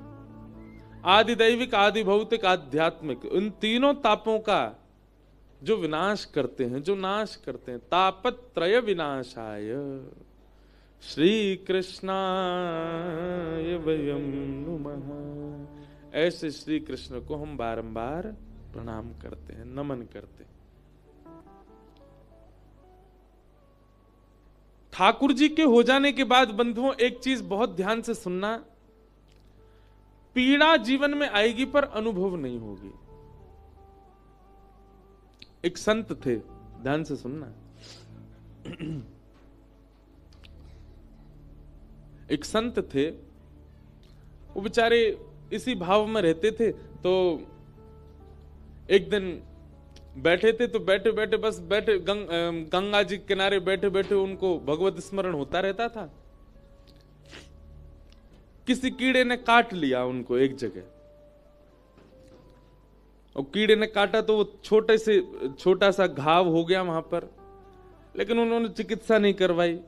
आदि दैविक, आदि भौतिक, आध्यात्मिक। इन तीनों तापों का जो विनाश करते हैं, जो नाश करते हैं। तापत्रय विनाशाय श्री कृष्णाय वयं नुमः। ऐसे श्री कृष्ण को हम बारंबार प्रणाम करते हैं, नमन करते हैं। ठाकुर जी के हो जाने के बाद बंधुओं एक चीज बहुत ध्यान से सुनना, पीड़ा जीवन में आएगी पर अनुभव नहीं होगी। एक संत थे, ध्यान से सुनना। एक संत थे, वो बेचारे इसी भाव में रहते थे। तो एक दिन बैठे थे, तो बैठे बैठे बस बैठे गंगा जी के किनारे बैठे बैठे उनको भगवत स्मरण होता रहता था। किसी कीड़े ने काट लिया उनको एक जगह, और कीड़े ने काटा तो वो छोटा सा घाव हो गया वहां पर, लेकिन उन्होंने चिकित्सा नहीं करवाई,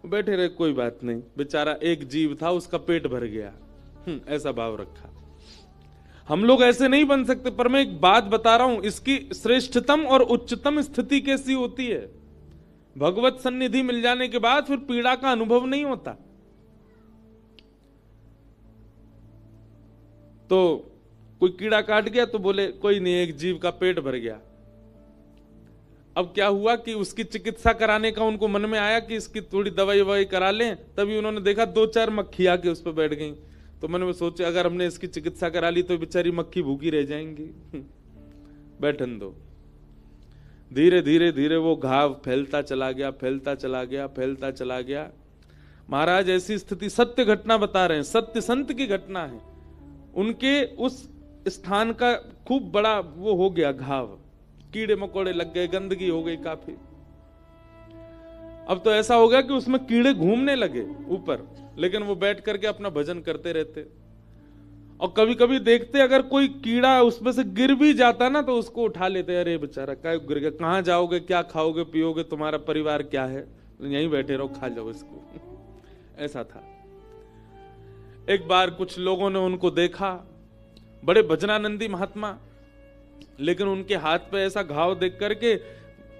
बैठे रहे, कोई बात नहीं, बेचारा एक जीव था, उसका पेट भर गया। ऐसा भाव रखा। हम लोग ऐसे नहीं बन सकते, पर मैं एक बात बता रहा हूं, इसकी श्रेष्ठतम और उच्चतम स्थिति कैसी होती है? भगवत सन्निधि मिल जाने के बाद फिर पीड़ा का अनुभव नहीं होता। तो कोई कीड़ा काट गया तो बोले कोई नहीं, एक जीव का पेट भर गया। अब क्या हुआ कि उसकी चिकित्सा कराने का उनको मन में आया कि इसकी थोड़ी दवाई ववाई करा लें। तभी उन्होंने देखा 2-4 मक्खी आके उस पर बैठ गई। तो मन में सोचे अगर हमने इसकी चिकित्सा करा ली तो बेचारी मक्खी भूखी रह जाएंगी, बैठन दो। धीरे धीरे धीरे वो घाव फैलता चला गया, फैलता चला गया, फैलता चला गया। महाराज ऐसी स्थिति, सत्य घटना बता रहे हैं, सत्य संत की घटना है। उनके उस स्थान का खूब बड़ा वो हो गया घाव, कीड़े मकोड़े लग गए, गंदगी हो गई काफी। अब तो ऐसा हो गया कि उसमें कीड़े घूमने लगे ऊपर, लेकिन वो बैठ करके अपना भजन करते रहते। और कभी कभी देखते अगर कोई कीड़ा उसमें से गिर भी जाता ना तो उसको उठा लेते, अरे बेचारा क्या गिर गया, कहां जाओगे, क्या खाओगे पियोगे, तुम्हारा परिवार क्या है, यहीं बैठे रहो, खा जाओ इसको। ऐसा था। एक बार कुछ लोगों ने उनको देखा, बड़े भजनानंदी महात्मा, लेकिन उनके हाथ पे ऐसा घाव देख करके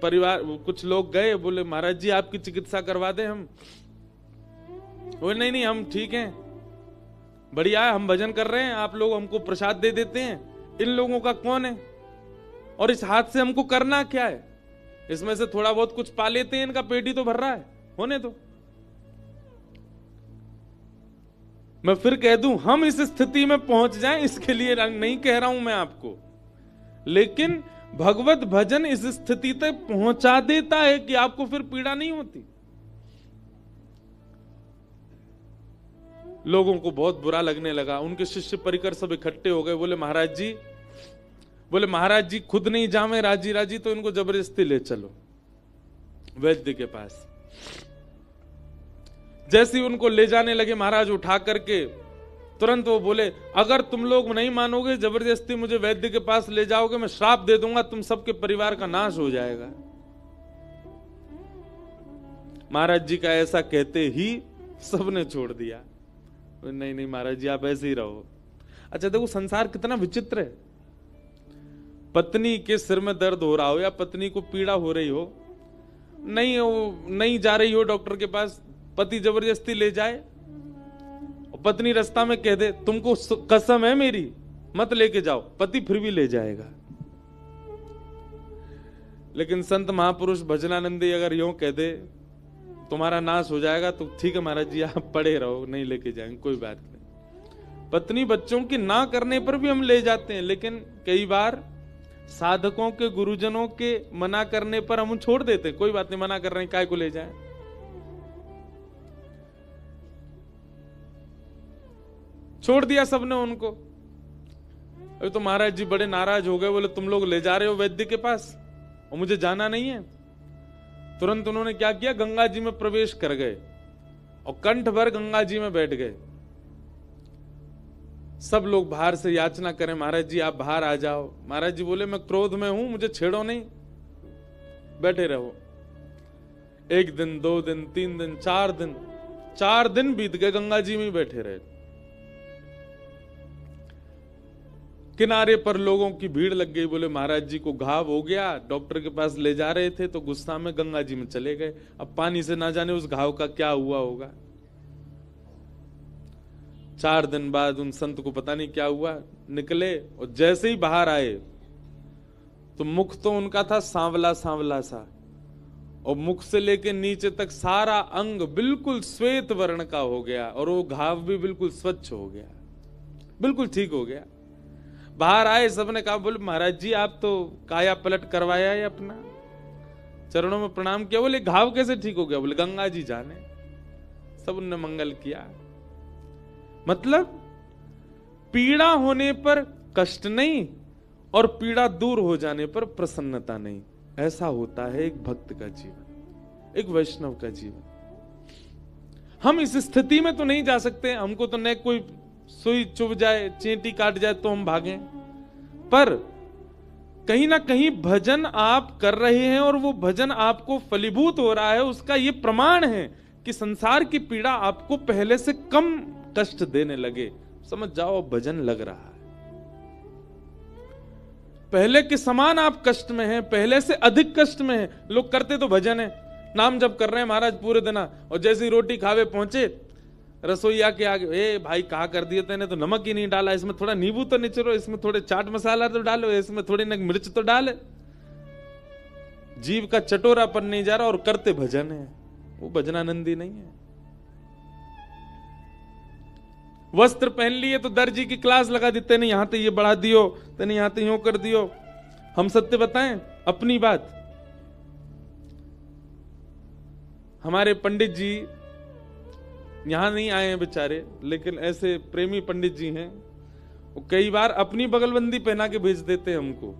परिवार कुछ लोग गए, बोले महाराज जी आपकी चिकित्सा करवा दें हम। बोले नहीं नहीं हम ठीक हैं, बढ़िया है, हम भजन कर रहे हैं, आप लोग हमको प्रसाद दे देते हैं। इन लोगों का कौन है और इस हाथ से हमको करना क्या है? इसमें से थोड़ा बहुत कुछ पा लेते हैं, इनका पेट ही तो भर रहा है, होने दो। मैं फिर कह दूं, हम इस स्थिति में पहुंच जाएं इसके लिए नहीं कह रहा हूं मैं आपको, लेकिन भगवत भजन इस स्थिति तक पहुंचा देता है कि आपको फिर पीड़ा नहीं होती। लोगों को बहुत बुरा लगने लगा। उनके शिष्य परिकर सब इकट्ठे हो गए, बोले महाराज जी खुद नहीं जावे राजी राजी तो इनको जबरदस्ती ले चलो वैद्य के पास। जैसे ही उनको ले जाने लगे महाराज उठा करके, तुरंत वो बोले अगर तुम लोग नहीं मानोगे, जबरदस्ती मुझे वैद्य के पास ले जाओगे, मैं श्राप दे दूंगा, तुम सबके परिवार का नाश हो जाएगा। महाराज जी का ऐसा कहते ही सबने छोड़ दिया। नहीं नहीं महाराज जी आप ऐसे ही रहो। अच्छा देखो संसार कितना विचित्र है। पत्नी के सिर में दर्द हो रहा हो या पत्नी को पीड़ा हो रही हो, नहीं जा रही हो डॉक्टर के पास, पति जबरदस्ती ले जाए और पत्नी रास्ता में कह दे तुमको कसम है मेरी मत लेके जाओ, पति फिर भी ले जाएगा। लेकिन संत महापुरुष भजनानंदी अगर यूं कह दे तुम्हारा नाश हो जाएगा तो ठीक है महाराज जी आप पड़े रहो, नहीं लेके जाएंगे, कोई बात नहीं। पत्नी बच्चों की ना करने पर भी हम ले जाते हैं, लेकिन कई बार साधकों के गुरुजनों के मना करने पर हम छोड़ देते हैं, कोई बात नहीं मना कर रहे हैं काय को ले जाए। छोड़ दिया सबने उनको। अभी तो महाराज जी बड़े नाराज हो गए, बोले तुम लोग ले जा रहे हो वैद्य के पास और मुझे जाना नहीं है। तुरंत उन्होंने क्या किया, गंगा जी में प्रवेश कर गए और कंठ भर गंगा जी में बैठ गए। सब लोग बाहर से याचना करें महाराज जी आप बाहर आ जाओ। महाराज जी बोले मैं क्रोध में हूं, मुझे छेड़ो नहीं, बैठे रहो। 1 दिन 2 दिन 3 दिन 4 दिन बीत गए, गंगा जी में बैठे रहे। किनारे पर लोगों की भीड़ लग गई, बोले महाराज जी को घाव हो गया, डॉक्टर के पास ले जा रहे थे तो गुस्सा में गंगा जी में चले गए। अब पानी से ना जाने उस घाव का क्या हुआ होगा। 4 दिन बाद उन संत को पता नहीं क्या हुआ, निकले और जैसे ही बाहर आए तो मुख तो उनका था सांवला सांवला सा, और मुख से लेके नीचे तक सारा अंग बिल्कुल श्वेत वर्ण का हो गया और वो घाव भी बिल्कुल स्वच्छ हो गया, बिल्कुल ठीक हो गया। बाहर आए, सबने कहा बोले महाराज जी आप तो काया पलट करवाया है अपना, चरणों में प्रणाम किया। बोले घाव कैसे ठीक हो गया? बोले गंगा जी जाने। सब उनने मंगल किया। मतलब पीड़ा होने पर कष्ट नहीं और पीड़ा दूर हो जाने पर प्रसन्नता नहीं। ऐसा होता है एक भक्त का जीवन, एक वैष्णव का जीवन। हम इस स्थिति में तो नहीं जा सकते, हमको तो न कोई सुई चुभ जाए, चींटी काट जाए तो हम भागें, पर कहीं ना कहीं भजन आप कर रहे हैं और वो भजन आपको फलीभूत हो रहा है, उसका ये प्रमाण है कि संसार की पीड़ा आपको पहले से कम कष्ट देने लगे। समझ जाओ भजन लग रहा है, पहले के समान आप कष्ट में हैं, पहले से अधिक कष्ट में हैं। लोग करते तो भजन है, नाम जप कर रहे हैं महाराज पूरे दिन, और जैसे ही रोटी खावे पहुंचे रसोईया के आगे, ए भाई कहा कर दिए तेने तो नमक ही नहीं डाला, इसमें थोड़ा नींबू तो निचरो, इसमें थोड़े चाट मसाला तो डालो, इसमें थोड़ी न मिर्च तो डाले। जीव का चटोरापन नहीं जा रहा और करते भजन है, वो भजनानंदी नहीं है। वस्त्र पहन लिए तो दर्जी की क्लास लगा दी, तेने यहां तो ये बढ़ा दियो, तेने यहां तो यूं कर दियो। हम सत्य बताएं अपनी बात, हमारे पंडित जी यहां नहीं आए हैं बेचारे, लेकिन ऐसे प्रेमी पंडित जी हैं, वो कई बार अपनी बगलबंदी पहना के भेज देते हैं हमको।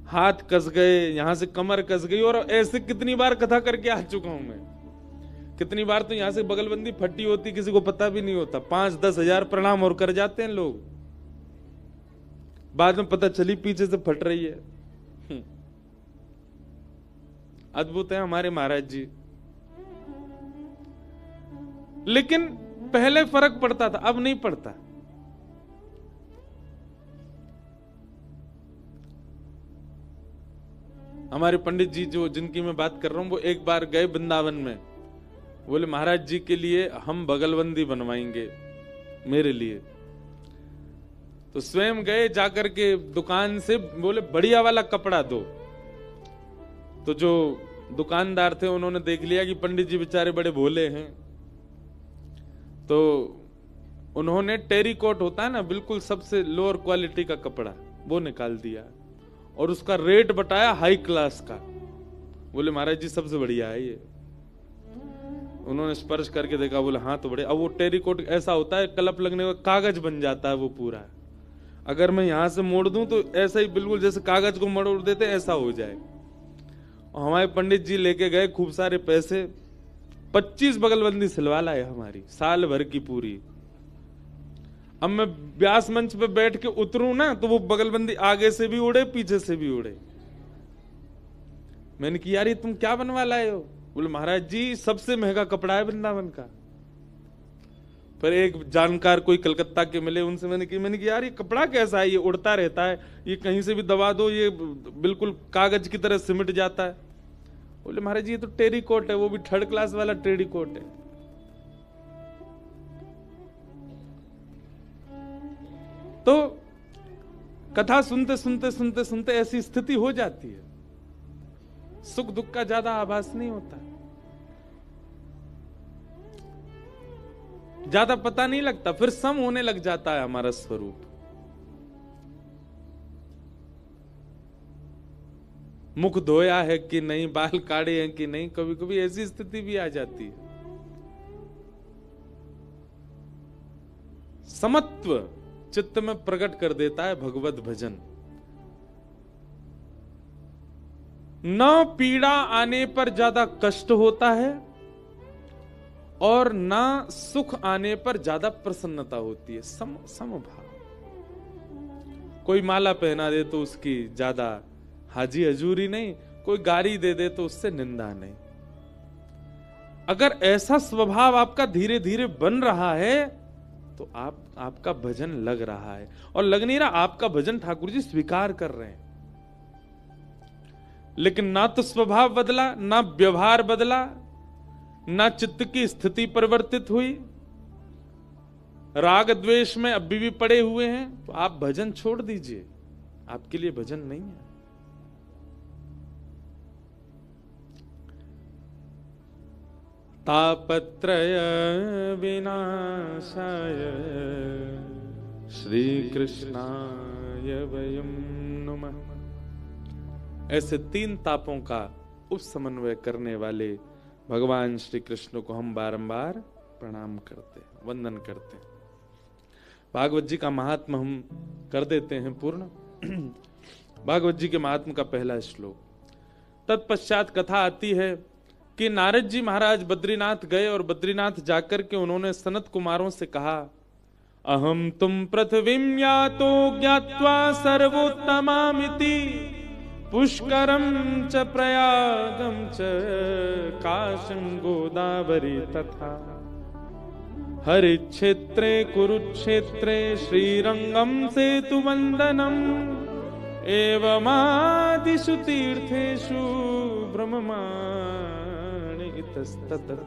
हाथ कस गए, यहां से कमर कस गई, और ऐसे कितनी बार कथा करके आ चुका हूं मैं। कितनी बार तो यहां से बगलबंदी फटी होती, किसी को पता भी नहीं होता, 5-10 हजार प्रणाम और कर जाते हैं लोग, बाद में पता चली पीछे से फट रही है। अद्भुत है हमारे महाराज जी। लेकिन पहले फर्क पड़ता था, अब नहीं पड़ता। हमारे पंडित जी जो जिनकी मैं बात कर रहा हूं, वो एक बार गए वृंदावन में, बोले महाराज जी के लिए हम बगलबंदी बनवाएंगे मेरे लिए। तो स्वयं गए, जाकर के दुकान से बोले बढ़िया वाला कपड़ा दो। तो जो दुकानदार थे उन्होंने देख लिया कि पंडित जी बेचारे बड़े भोले हैं, तो उन्होंने टेरिकॉट होता है ना, बिल्कुल सबसे लोअर क्वालिटी का कपड़ा, वो निकाल दिया और उसका रेट बताया हाई क्लास का। बोले महाराज जी सबसे बढ़िया है ये। उन्होंने स्पर्श करके देखा, बोले हाँ तो बढ़िया। अब वो टेरिकॉट ऐसा होता है, कलप लगने का कागज बन जाता है वो पूरा। अगर मैं यहां से मोड़ दूं तो ऐसा ही बिल्कुल जैसे कागज को मोड़ देते ऐसा हो जाए। और हमारे पंडित जी लेके गए खूब सारे पैसे, 25 बगलबंदी सिलवा लाए हमारी, साल भर की पूरी। अब मैं व्यास मंच पे बैठ के उतरूं ना तो वो बगलबंदी आगे से भी उड़े, पीछे से भी उड़े। मैंने कहा यार ये तुम क्या बनवा लाए हो? बोले महाराज जी सबसे महंगा कपड़ा है वृंदावन का। पर एक जानकार कोई कलकत्ता के मिले, उनसे मैंने कहा यार ये कपड़ा कैसा है, ये उड़ता रहता है, ये कहीं से भी दबा दो ये बिल्कुल कागज की तरह सिमट जाता है। बोले महाराज ये तो टेरिकोट है, वो भी 3rd क्लास वाला टेरिकोट है। तो कथा सुनते सुनते सुनते सुनते ऐसी स्थिति हो जाती है, सुख दुख का ज्यादा आभास नहीं होता, ज्यादा पता नहीं लगता, फिर सम होने लग जाता है हमारा स्वरूप। मुख धोया है कि नहीं, बाल काढ़े हैं कि नहीं, कभी कभी ऐसी स्थिति भी आ जाती है। समत्व चित्त में प्रकट कर देता है भगवत भजन। न पीड़ा आने पर ज्यादा कष्ट होता है और ना सुख आने पर ज्यादा प्रसन्नता होती है। समभाव। कोई माला पहना दे तो उसकी ज्यादा हाजी हजूरी नहीं, कोई गारी दे दे तो उससे निंदा नहीं। अगर ऐसा स्वभाव आपका धीरे धीरे बन रहा है तो आपका भजन लग रहा है, और लग नहीं रहा, आपका भजन ठाकुर जी स्वीकार कर रहे हैं। लेकिन ना तो स्वभाव बदला, ना व्यवहार बदला, ना चित्त की स्थिति परिवर्तित हुई, राग द्वेष में अभी भी पड़े हुए हैं, तो आप भजन छोड़ दीजिए, आपके लिए भजन नहीं है। तापत्रय विनाशाय श्री कृष्णाय वयं नुमः। ऐसे 3 तापों का उपसमन्वय करने वाले भगवान श्री कृष्ण को हम बारंबार प्रणाम करते हैं, वंदन करते हैं। भागवत जी का महात्म हम कर देते हैं पूर्ण। भागवत जी के महात्म का पहला श्लोक। तत्पश्चात कथा आती है कि नारद जी महाराज बद्रीनाथ गए और बद्रीनाथ जाकर के उन्होंने सनत कुमारों से कहा, अहम तुम पृथ्वीं यातो ज्ञात्वा सर्वोत्तमामिति पुष्करम च प्रयागम च काशं गोदावरी तथा हरिक्षेत्रे कुरुक्षेत्रे श्रीरंगम सेतुवंदनम एवमादिषु तीर्थेषु ब्रह्माणि इतस्ततः।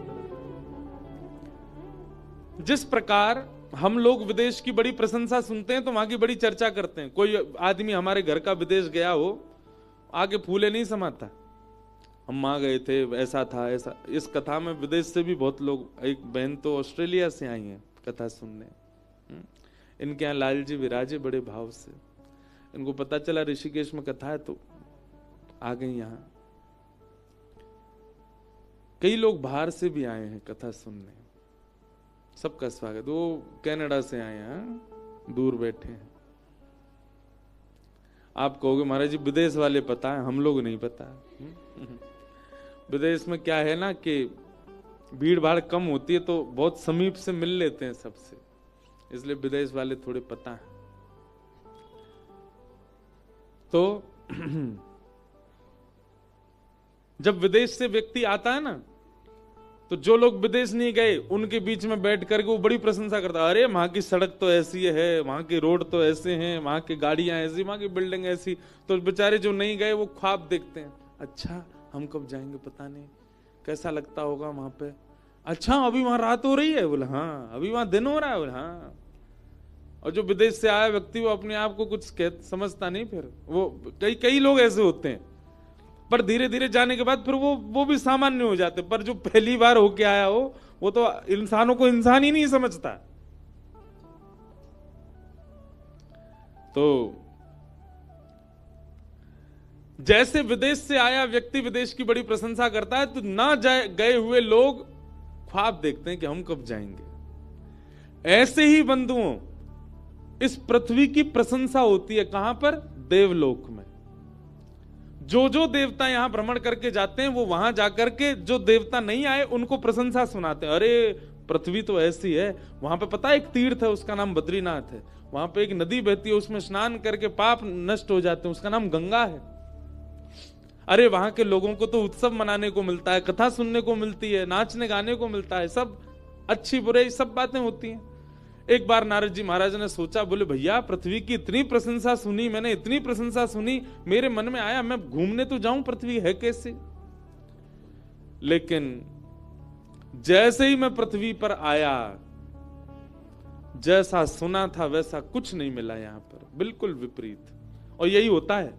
जिस प्रकार हम लोग विदेश की बड़ी प्रशंसा सुनते हैं तो वहां की बड़ी चर्चा करते हैं। कोई आदमी हमारे घर का विदेश गया हो, आगे फूले नहीं समाता, हम वहां गए थे, ऐसा था ऐसा। इस कथा में विदेश से भी बहुत लोग, एक बहन तो ऑस्ट्रेलिया से आई है कथा सुनने। इनके यहाँ लाल जी विराजे बड़े भाव से, इनको पता चला ऋषिकेश में कथा है तो आ गई यहाँ। कई लोग बाहर से भी आए हैं कथा सुनने, सबका स्वागत। वो कनाडा से आए हैं, दूर बैठे हैं। आप कहोगे महाराज जी विदेश वाले पता है, हम लोग नहीं पता। विदेश में क्या है ना कि भीड़ भाड़ कम होती है तो बहुत समीप से मिल लेते हैं सबसे, इसलिए विदेश वाले थोड़े पता है। तो जब विदेश से व्यक्ति आता है ना, तो जो लोग विदेश नहीं गए उनके बीच में बैठ करके वो बड़ी प्रशंसा करता है, अरे वहां की सड़क तो ऐसी है, वहां के रोड तो ऐसे हैं, वहां की गाड़ियां ऐसी, वहां की बिल्डिंग ऐसी। तो बेचारे जो नहीं गए वो ख्वाब देखते हैं, अच्छा हम कब जाएंगे पता नहीं, कैसा लगता होगा वहां पे। अच्छा अभी वहां रात हो रही है, बोले हाँ। अभी वहां दिन हो रहा है, बोले हाँ। और जो विदेश से आया व्यक्ति वो अपने आप को कुछ समझता नहीं, फिर वो कई लोग ऐसे होते हैं, पर धीरे धीरे जाने के बाद फिर वो भी सामान्य हो जाते। पर जो पहली बार होके आया हो वो तो इंसानों को इंसान ही नहीं समझता। तो जैसे विदेश से आया व्यक्ति विदेश की बड़ी प्रशंसा करता है, तो ना गए हुए लोग ख्वाब देखते हैं कि हम कब जाएंगे। ऐसे ही बंधुओं इस पृथ्वी की प्रशंसा होती है कहां पर? देवलोक में। जो जो देवता यहां भ्रमण करके जाते हैं वो वहां जाकर के जो देवता नहीं आए उनको प्रशंसा सुनाते हैं। अरे पृथ्वी तो ऐसी है, वहां पे पता है एक तीर्थ है उसका नाम बद्रीनाथ है, वहां पे एक नदी बहती है उसमें स्नान करके पाप नष्ट हो जाते हैं, उसका नाम गंगा है। अरे वहां के लोगों को तो उत्सव मनाने को मिलता है, कथा सुनने को मिलती है, नाचने गाने को मिलता है, सब अच्छी बुराई सब बातें होती हैं। एक बार नारद जी महाराज ने सोचा, बोले भैया पृथ्वी की इतनी प्रशंसा सुनी मैंने, इतनी प्रशंसा सुनी, मेरे मन में आया मैं घूमने तो जाऊं पृथ्वी है कैसे। लेकिन जैसे ही मैं पृथ्वी पर आया, जैसा सुना था वैसा कुछ नहीं मिला यहां पर, बिल्कुल विपरीत। और यही होता है,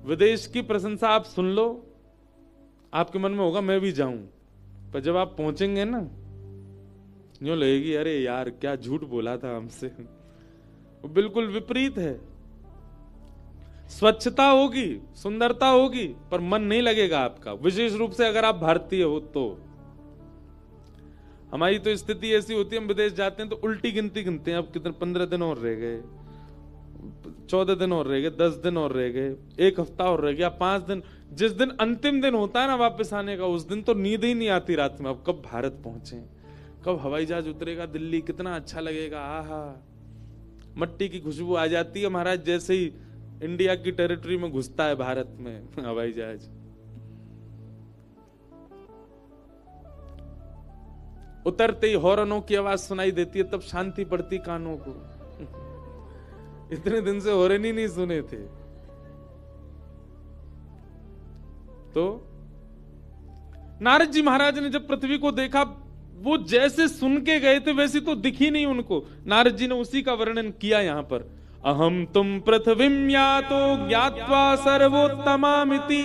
विदेश की प्रशंसा आप सुन लो, आपके मन में होगा मैं भी जाऊं, पर जब आप पहुंचेंगे ना, यूं लगेगी अरे यार क्या झूठ बोला था हमसे। वो बिल्कुल विपरीत है। स्वच्छता होगी, सुंदरता होगी, पर मन नहीं लगेगा आपका, विशेष रूप से अगर आप भारतीय हो तो। हमारी तो स्थिति ऐसी होती है, हम विदेश जाते हैं तो उल्टी गिनती गिनते हैं, अब कितने 15 दिन और रह गए, 14 दिन और रह गए, 10 दिन और रह गए, 1 हफ्ता और रह गया, 5 दिन। जिस दिन अंतिम दिन होता है ना वापस आने का, उस दिन तो नींद ही नहीं आती रात में, अब कब भारत पहुंचे, कब हवाई जहाज उतरेगा दिल्ली, कितना अच्छा लगेगा, आहा। मट्टी की खुशबू आ जाती है महाराज जैसे ही इंडिया की टेरिटरी में घुसता है भारत में हवाई जहाज। उतरते ही हॉर्नों की आवाज सुनाई देती है, तब शांति पड़ती कानों को। इतने दिन से हॉर्न ही नहीं सुने थे। तो नारद जी महाराज ने जब पृथ्वी को देखा, वो जैसे सुन के गए थे वैसी तो दिखी नहीं उनको। नारद जी ने उसी का वर्णन किया यहां पर, अहम तुम पृथ्वीम यातो ज्ञात्वा सर्वोत्तमामिति।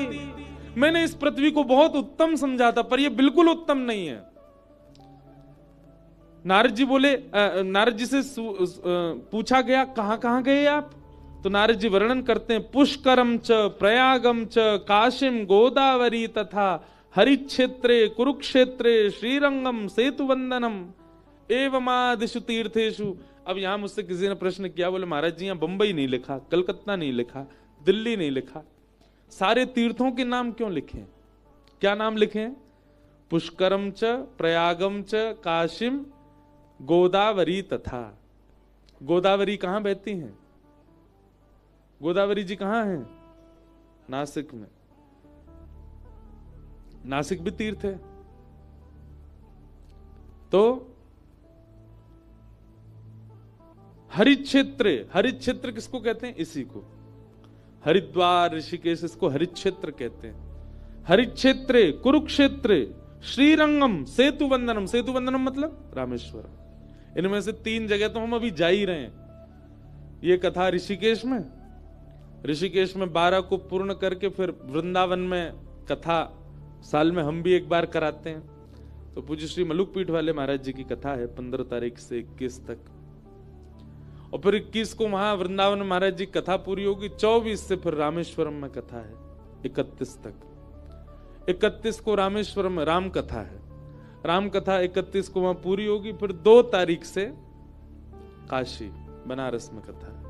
मैंने इस पृथ्वी को बहुत उत्तम समझा था, पर यह बिल्कुल उत्तम नहीं है। नारद जी बोले, नारद जी से पूछा गया कहां कहां गए आप, तो नारद जी वर्णन करते हैं, पुष्करम च प्रयागम च काशिम गोदावरी तथा हरिक्षेत्रे कुरुक्षेत्रे श्रीरंगम सेतुवंदनम एवमादिषु तीर्थेषु। अब यहां मुझसे किसी ने प्रश्न किया, बोले महाराज जी यहां बंबई नहीं लिखा, कलकत्ता नहीं लिखा, दिल्ली नहीं लिखा, सारे तीर्थों के नाम क्यों लिखे? क्या नाम लिखे? पुष्करम च प्रयागम च काशिम गोदावरी तथा। गोदावरी कहां बहती हैं? गोदावरी जी कहां हैं? नासिक में। नासिक भी तीर्थ है। तो हरिक्षेत्र, हरिक्षेत्र किसको कहते हैं? इसी को हरिद्वार ऋषिकेश इसको हरिक्षेत्र कहते हैं। हरिक्षेत्रे कुरुक्षेत्रे श्रीरंगम सेतुवंदनम। सेतुवंदनम मतलब रामेश्वरम। इनमें से 3 जगह तो हम अभी जा ही रहे हैं। ये कथा ऋषिकेश में, ऋषिकेश में 12 को पूर्ण करके फिर वृंदावन में कथा साल में हम भी एक बार कराते हैं। तो पूज्य श्री मलुक पीठ वाले महाराज जी की कथा है 15 तारीख से 21 तक, और फिर 21 को वहां वृंदावन में महाराज जी कथा पूरी होगी। 24 से फिर रामेश्वरम में कथा है 31 तक। 31 को रामेश्वरम में राम कथा है, राम कथा 31 को वहां पूरी होगी। फिर 2 तारीख से काशी बनारस में कथा है,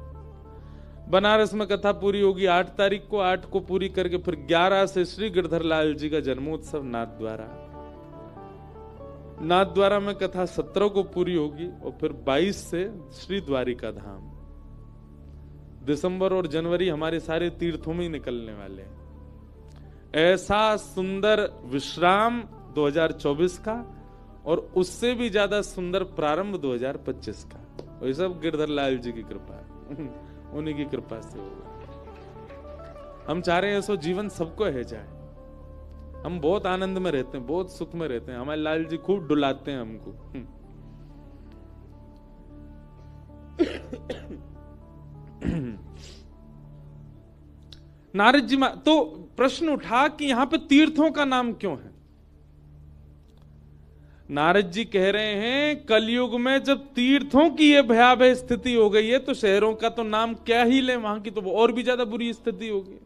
बनारस में कथा पूरी होगी 8 तारीख को। 8 को पूरी करके फिर 11 से श्री गिरधर लाल जी का जन्मोत्सव नाथद्वारा, नाथद्वारा में कथा 17 को पूरी होगी, और फिर 22 से श्री द्वारिका धाम। दिसंबर और जनवरी हमारे सारे तीर्थों में ही निकलने वाले हैं। ऐसा सुंदर विश्राम 2024 का, और उससे भी ज्यादा सुंदर प्रारंभ 2025 का। और ये सब गिरधर लाल जी की कृपा है, उन्हीं की कृपा से होगा। हम चाह रहे हैं ऐसा जीवन सबको है जाए। हम बहुत आनंद में रहते हैं, बहुत सुख में रहते हैं, हमारे लाल जी खूब डुलाते हैं हमको। नारद जी तो प्रश्न उठा कि यहां पे तीर्थों का नाम क्यों है? नारद जी कह रहे हैं कलयुग में जब तीर्थों की यह भयावह स्थिति हो गई है, तो शहरों का तो नाम क्या ही ले, वहां की तो और भी ज्यादा बुरी स्थिति होगी।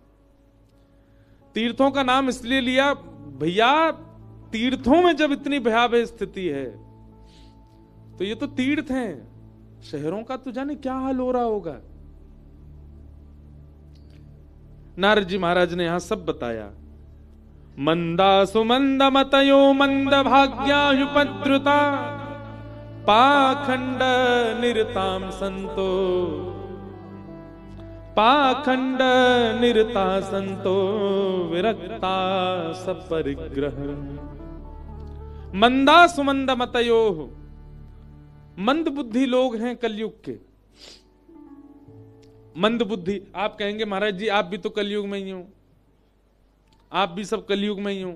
तीर्थों का नाम इसलिए लिया भैया, तीर्थों में जब इतनी भयावह स्थिति है तो ये तो तीर्थ हैं, शहरों का तो जाने क्या हाल हो रहा होगा। नारद जी महाराज ने यहां सब बताया। मंदा सुमंद मतयो मंद भाग्यायुपद्रुता पाखंड निरताम संतो, पाखंड निरता संतो विरक्ता सपरिग्रह। मंदा सुमंद मतयो, मंद बुद्धि लोग हैं कलयुग के। मंद बुद्धि, आप कहेंगे महाराज जी आप भी तो कलयुग में ही हो, आप भी सब कलयुग में ही हो।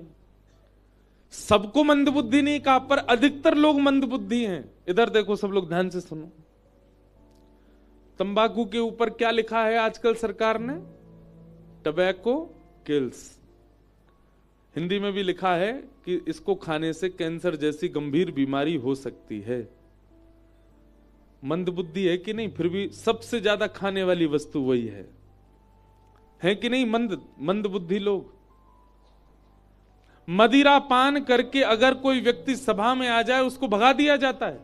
सबको मंदबुद्धि नहीं कहा, पर अधिकतर लोग मंदबुद्धि हैं। इधर देखो सब लोग ध्यान से सुनो। तंबाकू के ऊपर क्या लिखा है आजकल सरकार ने? Tobacco kills. हिंदी में भी लिखा है कि इसको खाने से कैंसर जैसी गंभीर बीमारी हो सकती है। मंदबुद्धि है कि नहीं? फिर भी सबसे ज्यादा खाने वाली वस्तु वही है कि नहीं? मंदबुद्धि लोग। मदिरा पान करके अगर कोई व्यक्ति सभा में आ जाए उसको भगा दिया जाता है,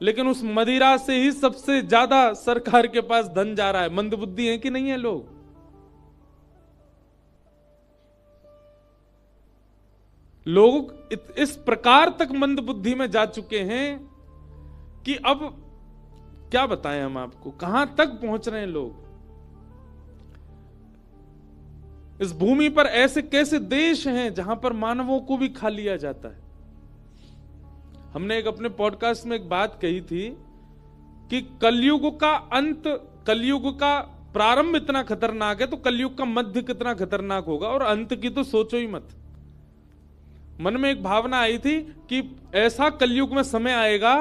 लेकिन उस मदिरा से ही सबसे ज्यादा सरकार के पास धन जा रहा है। मंदबुद्धि है कि नहीं है लोग? लोग इस प्रकार तक मंदबुद्धि में जा चुके हैं कि अब क्या बताएं हम आपको, कहां तक पहुंच रहे हैं लोग। इस भूमि पर ऐसे कैसे देश हैं जहां पर मानवों को भी खा लिया जाता है। हमने एक अपने पॉडकास्ट में एक बात कही थी कि कलयुग का अंत, कलयुग का प्रारंभ इतना खतरनाक है तो कलयुग का मध्य कितना खतरनाक होगा, और अंत की तो सोचो ही मत। मन में एक भावना आई थी कि ऐसा कलयुग में समय आएगा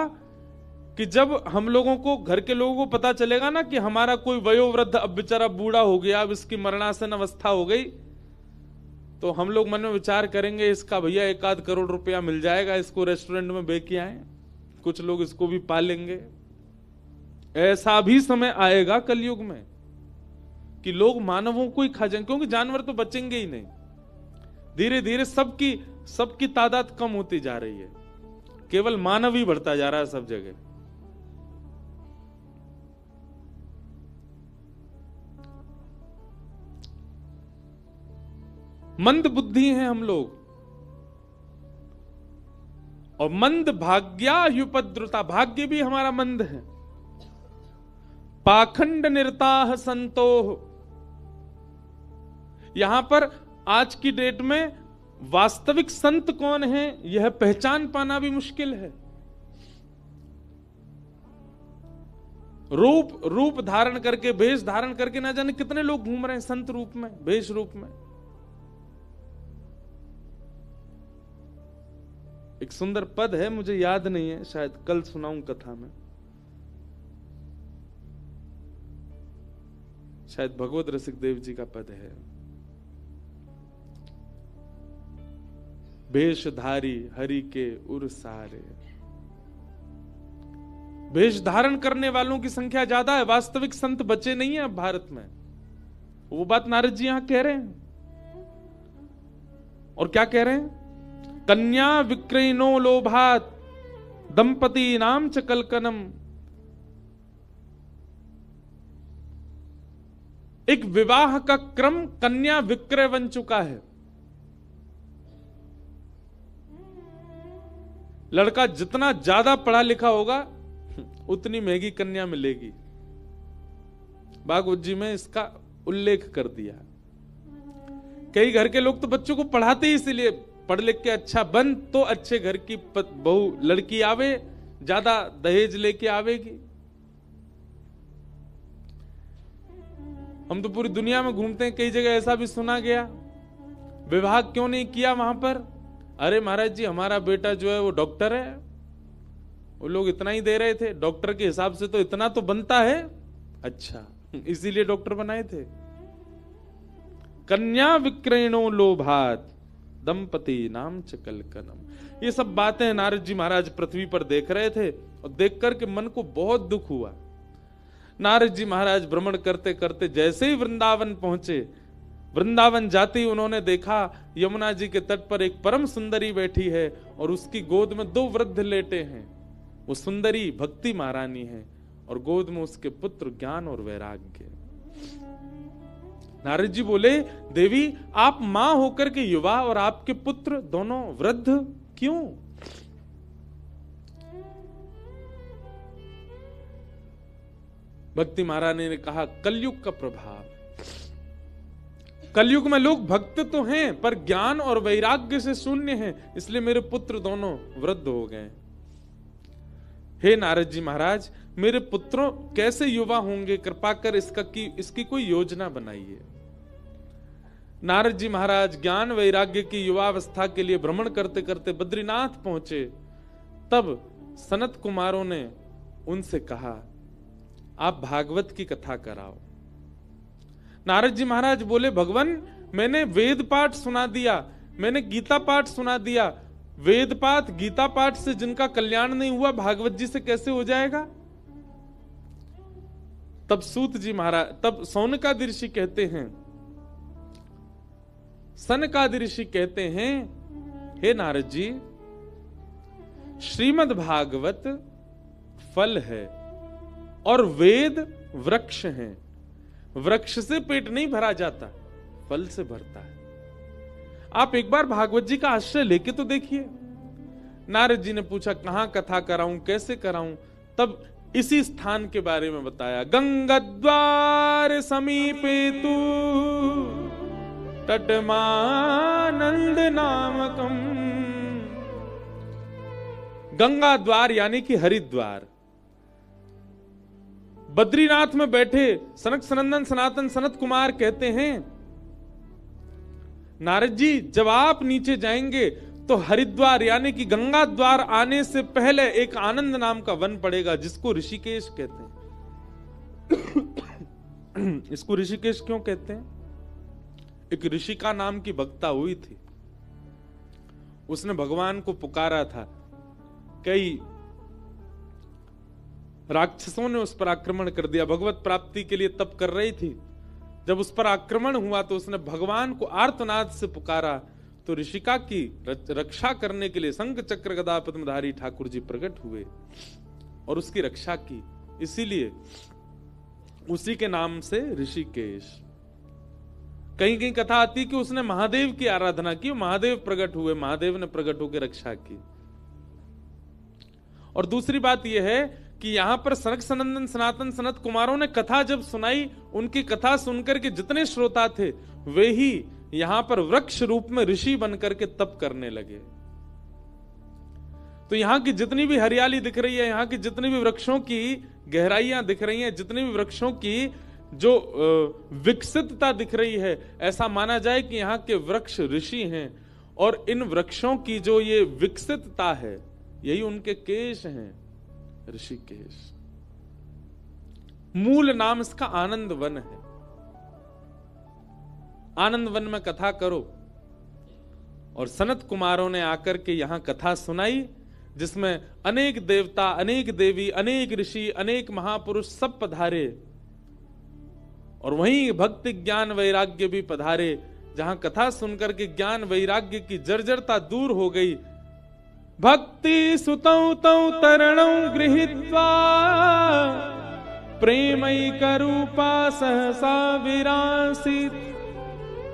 कि जब हम लोगों को, घर के लोगों को पता चलेगा ना कि हमारा कोई वयोवृद्ध अब बेचारा बूढ़ा हो गया, अब इसकी मरणासन अवस्था हो गई, तो हम लोग मन में विचार करेंगे इसका भैया 1-8 करोड़ रुपया मिल जाएगा, इसको रेस्टोरेंट में बेच के आए, कुछ लोग इसको भी पालेंगे। ऐसा भी समय आएगा कलयुग में कि लोग मानवों को ही खा जाएंगे, क्योंकि जानवर तो बचेंगे ही नहीं। धीरे धीरे सबकी तादाद कम होती जा रही है, केवल मानव ही बढ़ता जा रहा है सब जगह। मंद बुद्धि हैं हम लोग, और मंद भाग्यायुपद्रुता, भाग्य भी हमारा मंद है। पाखंड निरताह संतोह। यहां पर आज की डेट में वास्तविक संत कौन है यह पहचान पाना भी मुश्किल है। रूप धारण करके, भेष धारण करके ना जाने कितने लोग घूम रहे हैं संत रूप में, भेष रूप में। एक सुंदर पद है, मुझे याद नहीं है, शायद कल सुनाऊं कथा में, शायद भगवत रसिक देव जी का पद है। भेषधारी हरि के उर सारे। भेष धारण करने वालों की संख्या ज्यादा है, वास्तविक संत बचे नहीं है अब भारत में। वो बात नारद जी यहां कह रहे हैं। और क्या कह रहे हैं? कन्या विक्रयणो लोभात दंपति नाम च कलकनम। एक विवाह का क्रम कन्या विक्रय बन चुका है। लड़का जितना ज्यादा पढ़ा लिखा होगा उतनी महंगी कन्या मिलेगी। भागवत जी में इसका उल्लेख कर दिया। कई घर के लोग तो बच्चों को पढ़ाते ही इसलिए, पढ़ लिख के अच्छा बन तो अच्छे घर की बहू लड़की आवे, ज्यादा दहेज लेके आवेगी। हम तो पूरी दुनिया में घूमते हैं, कई जगह ऐसा भी सुना गया, विवाह क्यों नहीं किया वहां पर? अरे महाराज जी हमारा बेटा जो है वो डॉक्टर है, वो लोग इतना ही दे रहे थे, डॉक्टर के हिसाब से तो इतना तो बनता है, अच्छा इसीलिए डॉक्टर बनाए थे। कन्या विक्रयणो लोभात दंपति नाम च कलकनम। ये सब बातें नारद जी महाराज पृथ्वी पर देख रहे थे, और देख करके मन को बहुत दुख हुआ। नारद जी महाराज भ्रमण करते करते जैसे ही वृंदावन पहुंचे, वृंदावन जाते ही उन्होंने देखा यमुना जी के तट पर एक परम सुंदरी बैठी है, और उसकी गोद में 2 वृद्ध लेटे हैं। वो सुंदरी भक्ति महारानी है, और गोद में उसके पुत्र ज्ञान और वैराग्य। नारद जी बोले, देवी आप मां होकर के युवा और आपके पुत्र दोनों वृद्ध क्यों? भक्ति महारानी ने कहा, कलयुग का प्रभाव। कलयुग में लोग भक्त तो हैं पर ज्ञान और वैराग्य से शून्य हैं, इसलिए मेरे पुत्र दोनों वृद्ध हो गए। हे नारद जी महाराज, मेरे पुत्रों कैसे युवा होंगे? कृपा कर इसकी कोई योजना बनाइए। नारद जी महाराज ज्ञान वैराग्य की युवावस्था के लिए भ्रमण करते करते बद्रीनाथ पहुंचे। तब सनत कुमारों ने उनसे कहा, आप भागवत की कथा कराओ। नारद जी महाराज बोले, भगवान मैंने वेद पाठ सुना दिया, मैंने गीता पाठ सुना दिया, वेद पाठ गीता पाठ से जिनका कल्याण नहीं हुआ भागवत जी से कैसे हो जाएगा? तब सूत जी महाराज, तब सौनकादि ऋषि कहते हैं, सनकादि ऋषि कहते हैं, हे नारद जी, श्रीमद् भागवत फल है और वेद वृक्ष हैं। वृक्ष से पेट नहीं भरा जाता, फल से भरता है। आप एक बार भागवत जी का आश्रय लेके तो देखिए। नारद जी ने पूछा, कहां कथा कराऊं, कैसे कराऊं? तब इसी स्थान के बारे में बताया। गंगाद्वार समीपे तू तटमानंद नामकम। गंगा द्वार यानी कि हरिद्वार। बद्रीनाथ में बैठे सनक सनंदन सनातन सनत कुमार कहते हैं, नारद जी जब आप नीचे जाएंगे तो हरिद्वार यानी कि गंगा द्वार आने से पहले एक आनंद नाम का वन पड़ेगा, जिसको ऋषिकेश कहते हैं। इसको ऋषिकेश क्यों कहते हैं? एक ऋषिका नाम की भक्ता हुई थी, उसने भगवान को पुकारा था। कई राक्षसों ने उस पर आक्रमण कर दिया, भगवत प्राप्ति के लिए तप कर रही थी। जब उस पर आक्रमण हुआ तो उसने भगवान को आर्तनाद से पुकारा, तो ऋषिका की रक्षा करने के लिए शंख चक्र गदा पद्मधारी ठाकुर जी प्रकट हुए और उसकी रक्षा की। इसीलिए उसी के नाम से ऋषिकेश। कहीं कहीं कथा आती कि उसने महादेव की आराधना की, महादेव प्रकट हुए, महादेव ने प्रकट होकर रक्षा की। और दूसरी बात यह है कि यहां पर सनक सनंदन सनातन सनत कुमारों ने कथा जब सुनाई, उनकी कथा सुनकर के जितने श्रोता थे वे ही यहां पर वृक्ष रूप में ऋषि बनकर के तप करने लगे। तो यहां की जितनी भी हरियाली दिख रही है, यहां की जितनी भी वृक्षों की गहराइयां दिख रही हैं, जितनी भी वृक्षों की जो विकसितता दिख रही है, ऐसा माना जाए कि यहाँ के वृक्ष ऋषि हैं और इन वृक्षों की जो ये विकसितता है यही उनके केश हैं, ऋषिकेश। मूल नाम इसका आनंद वन है। आनंद वन में कथा करो। और सनत कुमारों ने आकर के यहां कथा सुनाई, जिसमें अनेक देवता, अनेक देवी, अनेक ऋषि, अनेक महापुरुष सब पधारे और वहीं भक्ति ज्ञान वैराग्य भी पधारे। जहां कथा सुनकर के ज्ञान वैराग्य की जर्जरता दूर हो गई। भक्ति सुतौ तौ तरणौ गृहीत्वा प्रेमैक रूपा सहसा विरासित।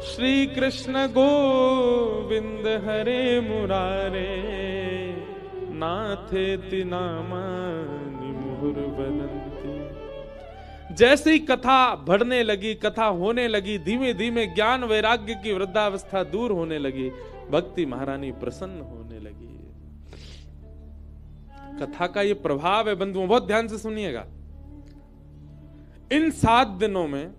श्री कृष्ण गोविंद हरे मुरारे नाथेति नामानि मुहुर्वदन्ति। जैसे ही कथा बढ़ने लगी, कथा होने लगी, धीमे धीमे ज्ञान वैराग्य की वृद्धावस्था दूर होने लगी, भक्ति महारानी प्रसन्न होने लगी। कथा का ये प्रभाव है बंधुओं, बहुत ध्यान से सुनिएगा। इन 7 दिनों में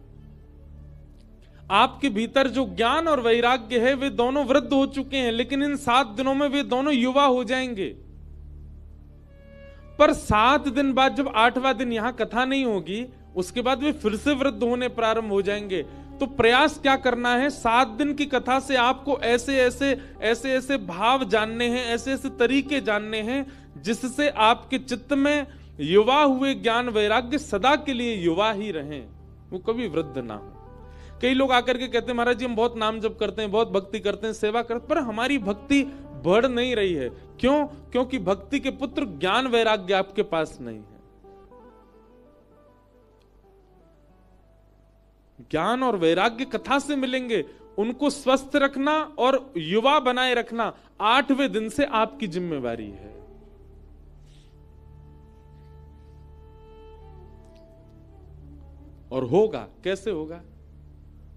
आपके भीतर जो ज्ञान और वैराग्य है वे दोनों वृद्ध हो चुके हैं, लेकिन इन 7 दिनों में वे दोनों युवा हो जाएंगे। पर 7 दिन बाद जब 8वां दिन यहां कथा नहीं होगी, उसके बाद वे फिर से वृद्ध होने प्रारंभ हो जाएंगे। तो प्रयास क्या करना है? 7 दिन की कथा से आपको ऐसे ऐसे भाव जानने हैं, ऐसे ऐसे तरीके जानने हैं जिससे आपके चित्त में युवा हुए ज्ञान वैराग्य सदा के लिए युवा ही रहें, वो कभी वृद्ध ना हो। कई लोग आकर के कहते हैं, महाराज जी हम बहुत नाम जप करते हैं, बहुत भक्ति करते हैं, सेवा करते, पर हमारी भक्ति बढ़ नहीं रही है। क्यों? क्योंकि भक्ति के पुत्र ज्ञान वैराग्य आपके पास नहीं है। ज्ञान और वैराग्य कथा से मिलेंगे, उनको स्वस्थ रखना और युवा बनाए रखना 8वें दिन से आपकी जिम्मेवारी है। और होगा, कैसे होगा?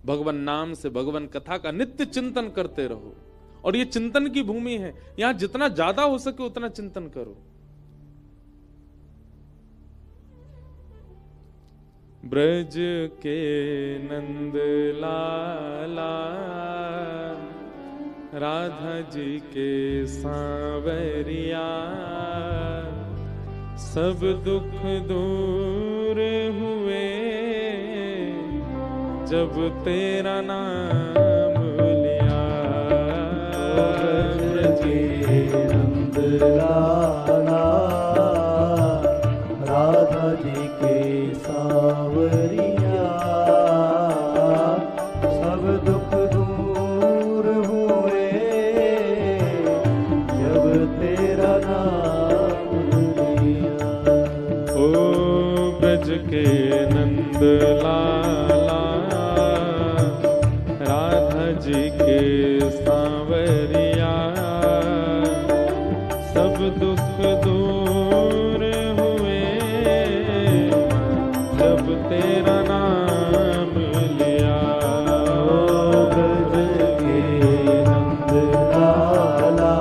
भगवान नाम से, भगवान कथा का नित्य चिंतन करते रहो। और ये चिंतन की भूमि है, यहां जितना ज्यादा हो सके उतना चिंतन करो। ब्रज के नंद लाला राधा जी के सांवरिया सब दुख दूर हुए जब तेरा नाम लिया। ब्रज के नंद लाला राधा जी के सांवरिया सब दुख दूर हुए जब तेरा नाम लिया। ओ ब्रज के नंद लाला राधा जी के सांवरिया सब दुख दूर हुए जब तेरा नाम लिया। ब्रज के नंद लाला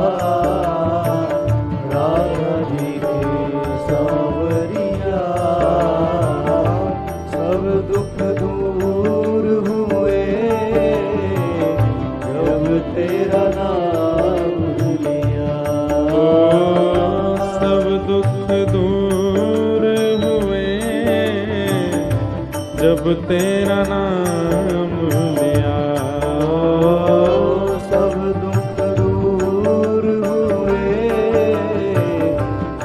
राधा जी के सांवरिया सब दुख दूर हुए जब तेरा नाम लिया। सब दुख दूर हुए जब तेरा नाम लिया। सब दुख दूर हुए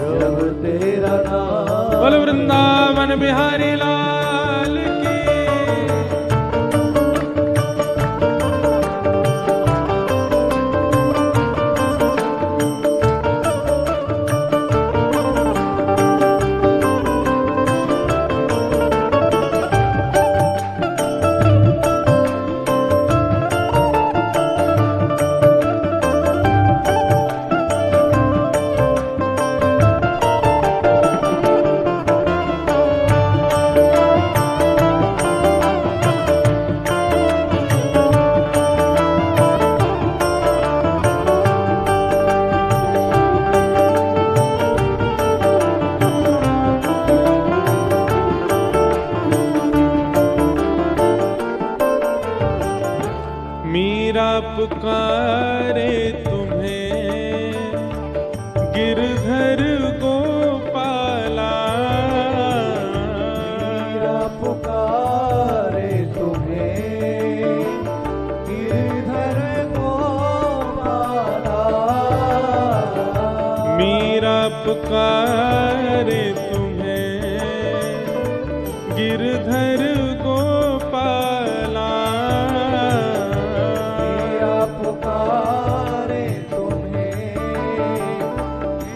जब तेरा नाम। बोल वृंदावन बिहारी लाल की। मीरा पुकारे तुम्हें गिरधर गोपाला। मीरा पुकारे तुम्हें गिरधर गोपाला। मीरा पुकारे तुम्हें गिरधर गोपाला। मीरा पुकारे तुम्हें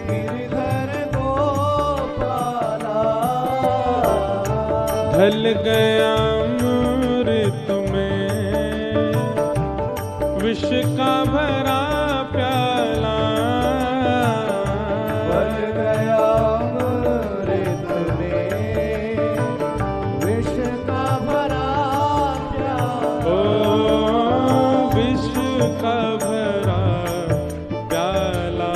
गिरधर गोपाला। ढल गया अमृत में विष का भरा प्याला। बन गया अमृत में विष का भरा प्याला। ओ विष का भरा प्याला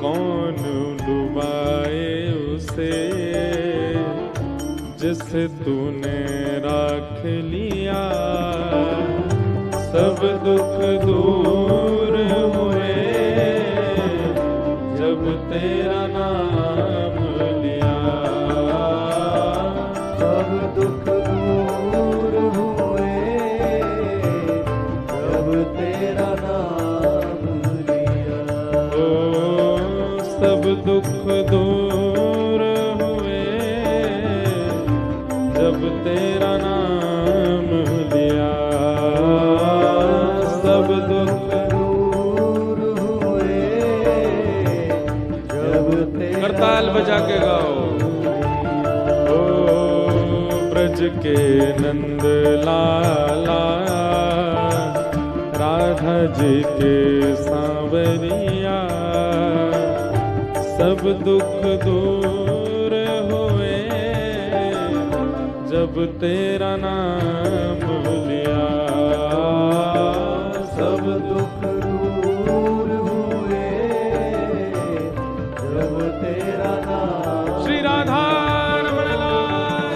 कौन डुबाए उसे जिसे तूने राख लिया। सब दुख दूर हुए जब तेरा नाम लिया। सब दुख दूर हुए जब तेरा नाम लिया। ओ सब दुख दूर हुए जब तेरा नाम लिया। सब दुख दूर हुए जब तेरा करताल बजा के गाओ। ओ ब्रज के नंद लाला राधा जी के सांवरिया सब दुख दूर हुए जब तेरा नाम लिया। सब दुख दूर हुए जब तेरा नाम। श्री राधा रमण लाल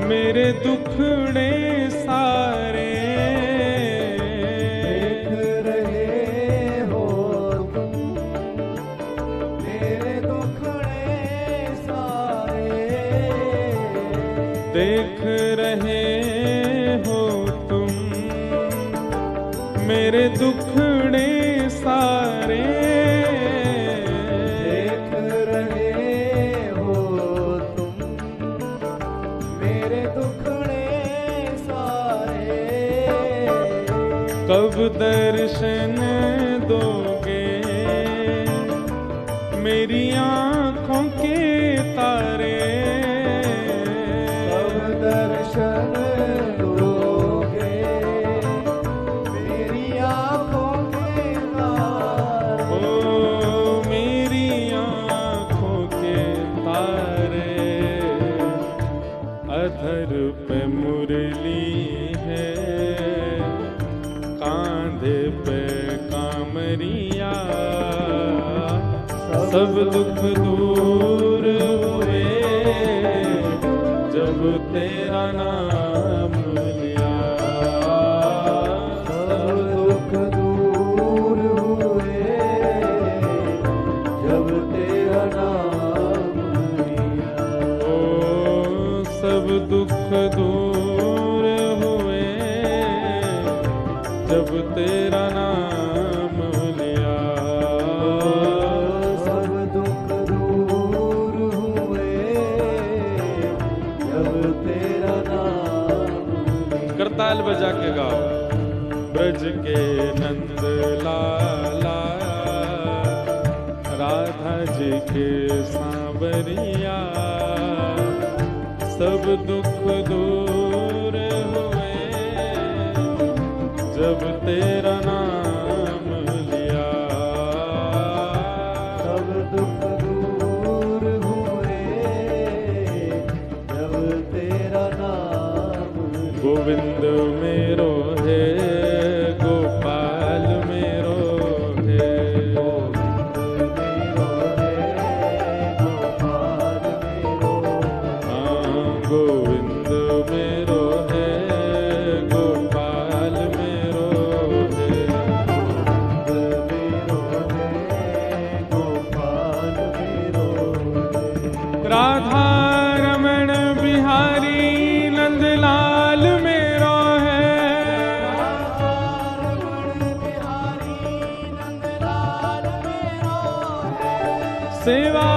मेरे दुखड़े सारे देख रहे हो तुम, मेरे दुखड़े सारे देख रहे हो तुम, मेरे दुखड़े सारे देख रहे हो तुम, मेरे दुखड़े सारे कब दर्शन दोगे मेरी आँखों के तारे, कब दर्शन दोगे मेरी आँखों के तारे, ओ मेरी आँखों के तारे। अधर पे मुरली है, कांधे पे कामरिया, सब दुख दूर हुए जब तेरा नाम लिया। सब दुख दूर हुए जब तेरा नाम लिया, ओ सब दुख दूर हुए जब तेरा नाम लिया। सब दुख दूर हुए जब तेरा नाम लिया। करताल बजा के गाओ। ब्रज के नंद लाला, राधा जी के सांवरिया, सब दुख दूर हुए जब तेरा नाम लिया। सब दुख दूर हुए जब तेरा नाम लिया। गोविंद मेरो है, गोपाल मेरो है, गोविंद मेरो है, गोपाल मेरो हाँ गोविंद मेरो है, गोपाल मेरो है। गोविंद मेरो है, गोपाल मेरो है। राधा रमण बिहारी नंदलाल मेरो है, सेवा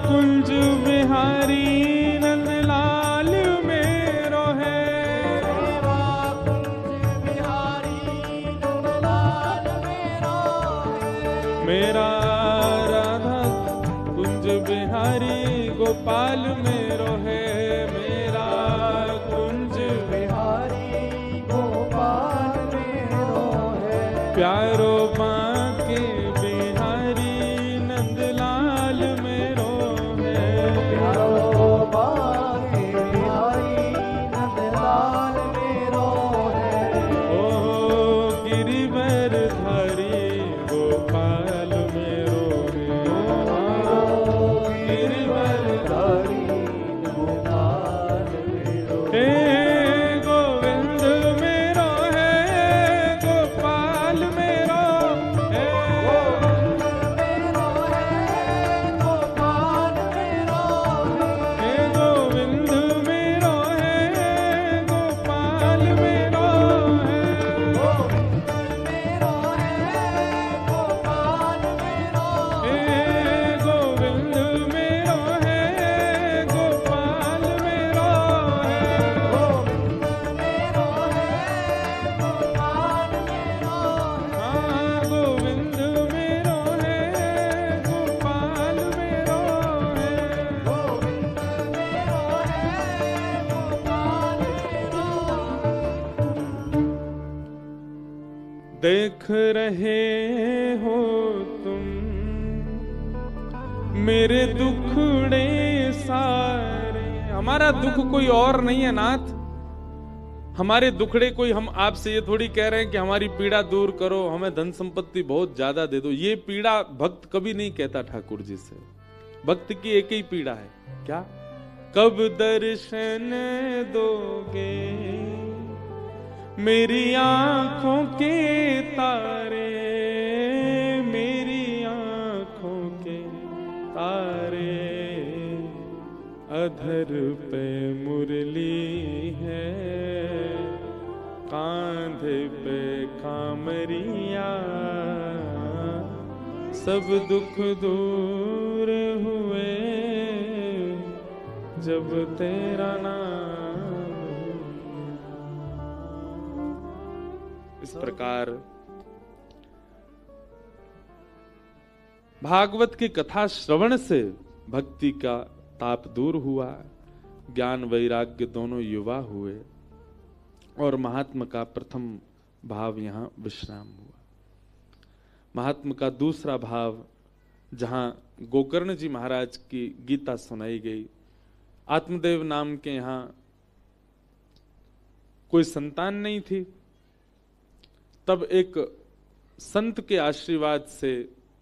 कुंज बिहारी नंदलाल मेरो है। मेरा राधा कुंज बिहारी गोपाल मेरो है, मेरा कुंज बिहारी गोपाल मेरो है। प्यारो बांके बिहारी नंदलाल मेरो है। प्यारो बांके बिहारी नंदलाल मेरो है। ओ गिरिवर धारी गोपाल मेरो है। ओ गिरिवर धारी गोपाल मेरो है। हे गोविंद मेरो है, गोपाल मेरो है। हे गोविंद मेरो है, गोपाल मेरो है। हे गोविंद मेरो है, गोपाल मेरो है। हाँ गोविंद मेरो है, गोपाल मेरो है। देख रहे हो तुम मेरे दुखड़े सारे। हमारा दुख कोई और नहीं है नाथ, हमारे दुखड़े कोई, हम आपसे ये थोड़ी कह रहे हैं कि हमारी पीड़ा दूर करो, हमें धन संपत्ति बहुत ज्यादा दे दो। ये पीड़ा भक्त कभी नहीं कहता ठाकुर जी से। भक्त की एक ही पीड़ा है, क्या? कब दर्शन दोगे मेरी आंखों के तारे, मेरी आंखों के तारे। अधर पे मुरली है, कांधे पे कामरिया, सब दुख दूर हुए जब तेरा नाम। इस प्रकार भागवत की कथा श्रवण से भक्ति का ताप दूर हुआ, ज्ञान वैराग्य दोनों युवा हुए और महात्मा का प्रथम भाव यहां विश्राम हुआ। महात्मा का दूसरा भाव जहां गोकर्ण जी महाराज की गीता सुनाई गई, आत्मदेव नाम के यहां कोई संतान नहीं थी, तब एक संत के आशीर्वाद से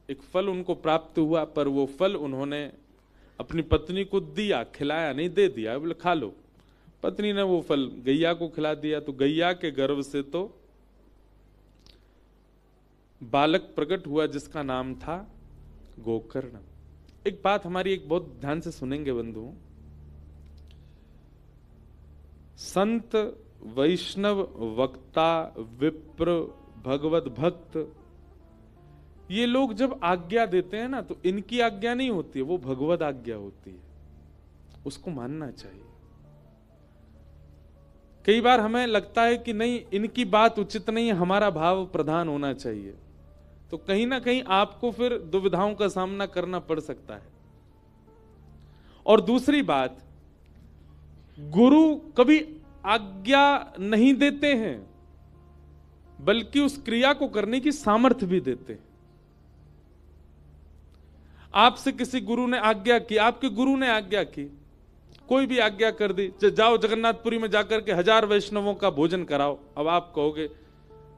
एक फल उनको प्राप्त हुआ, पर वो फल उन्होंने अपनी पत्नी को दिया, खिलाया नहीं, दे दिया, बोले खा लो। पत्नी ने वो फल गैया को खिला दिया, तो गैया के गर्भ से तो बालक प्रकट हुआ जिसका नाम था गोकर्ण। एक बात हमारी एक बहुत ध्यान से सुनेंगे बंधु, संत वैष्णव वक्ता विप्र भगवत भक्त ये लोग जब आज्ञा देते हैं ना, तो इनकी आज्ञा नहीं होती है, वो भगवत आज्ञा होती है, उसको मानना चाहिए। कई बार हमें लगता है कि नहीं इनकी बात उचित नहीं है, हमारा भाव प्रधान होना चाहिए, तो कहीं ना कहीं आपको फिर दुविधाओं का सामना करना पड़ सकता है। और दूसरी बात, गुरु कभी आज्ञा नहीं देते हैं, बल्कि उस क्रिया को करने की सामर्थ्य भी देते हैं। आपसे किसी गुरु ने आज्ञा की, आपके गुरु ने आज्ञा की, कोई भी आज्ञा कर दी, जाओ जगन्नाथपुरी में जाकर के 1000 वैष्णवों का भोजन कराओ। अब आप कहोगे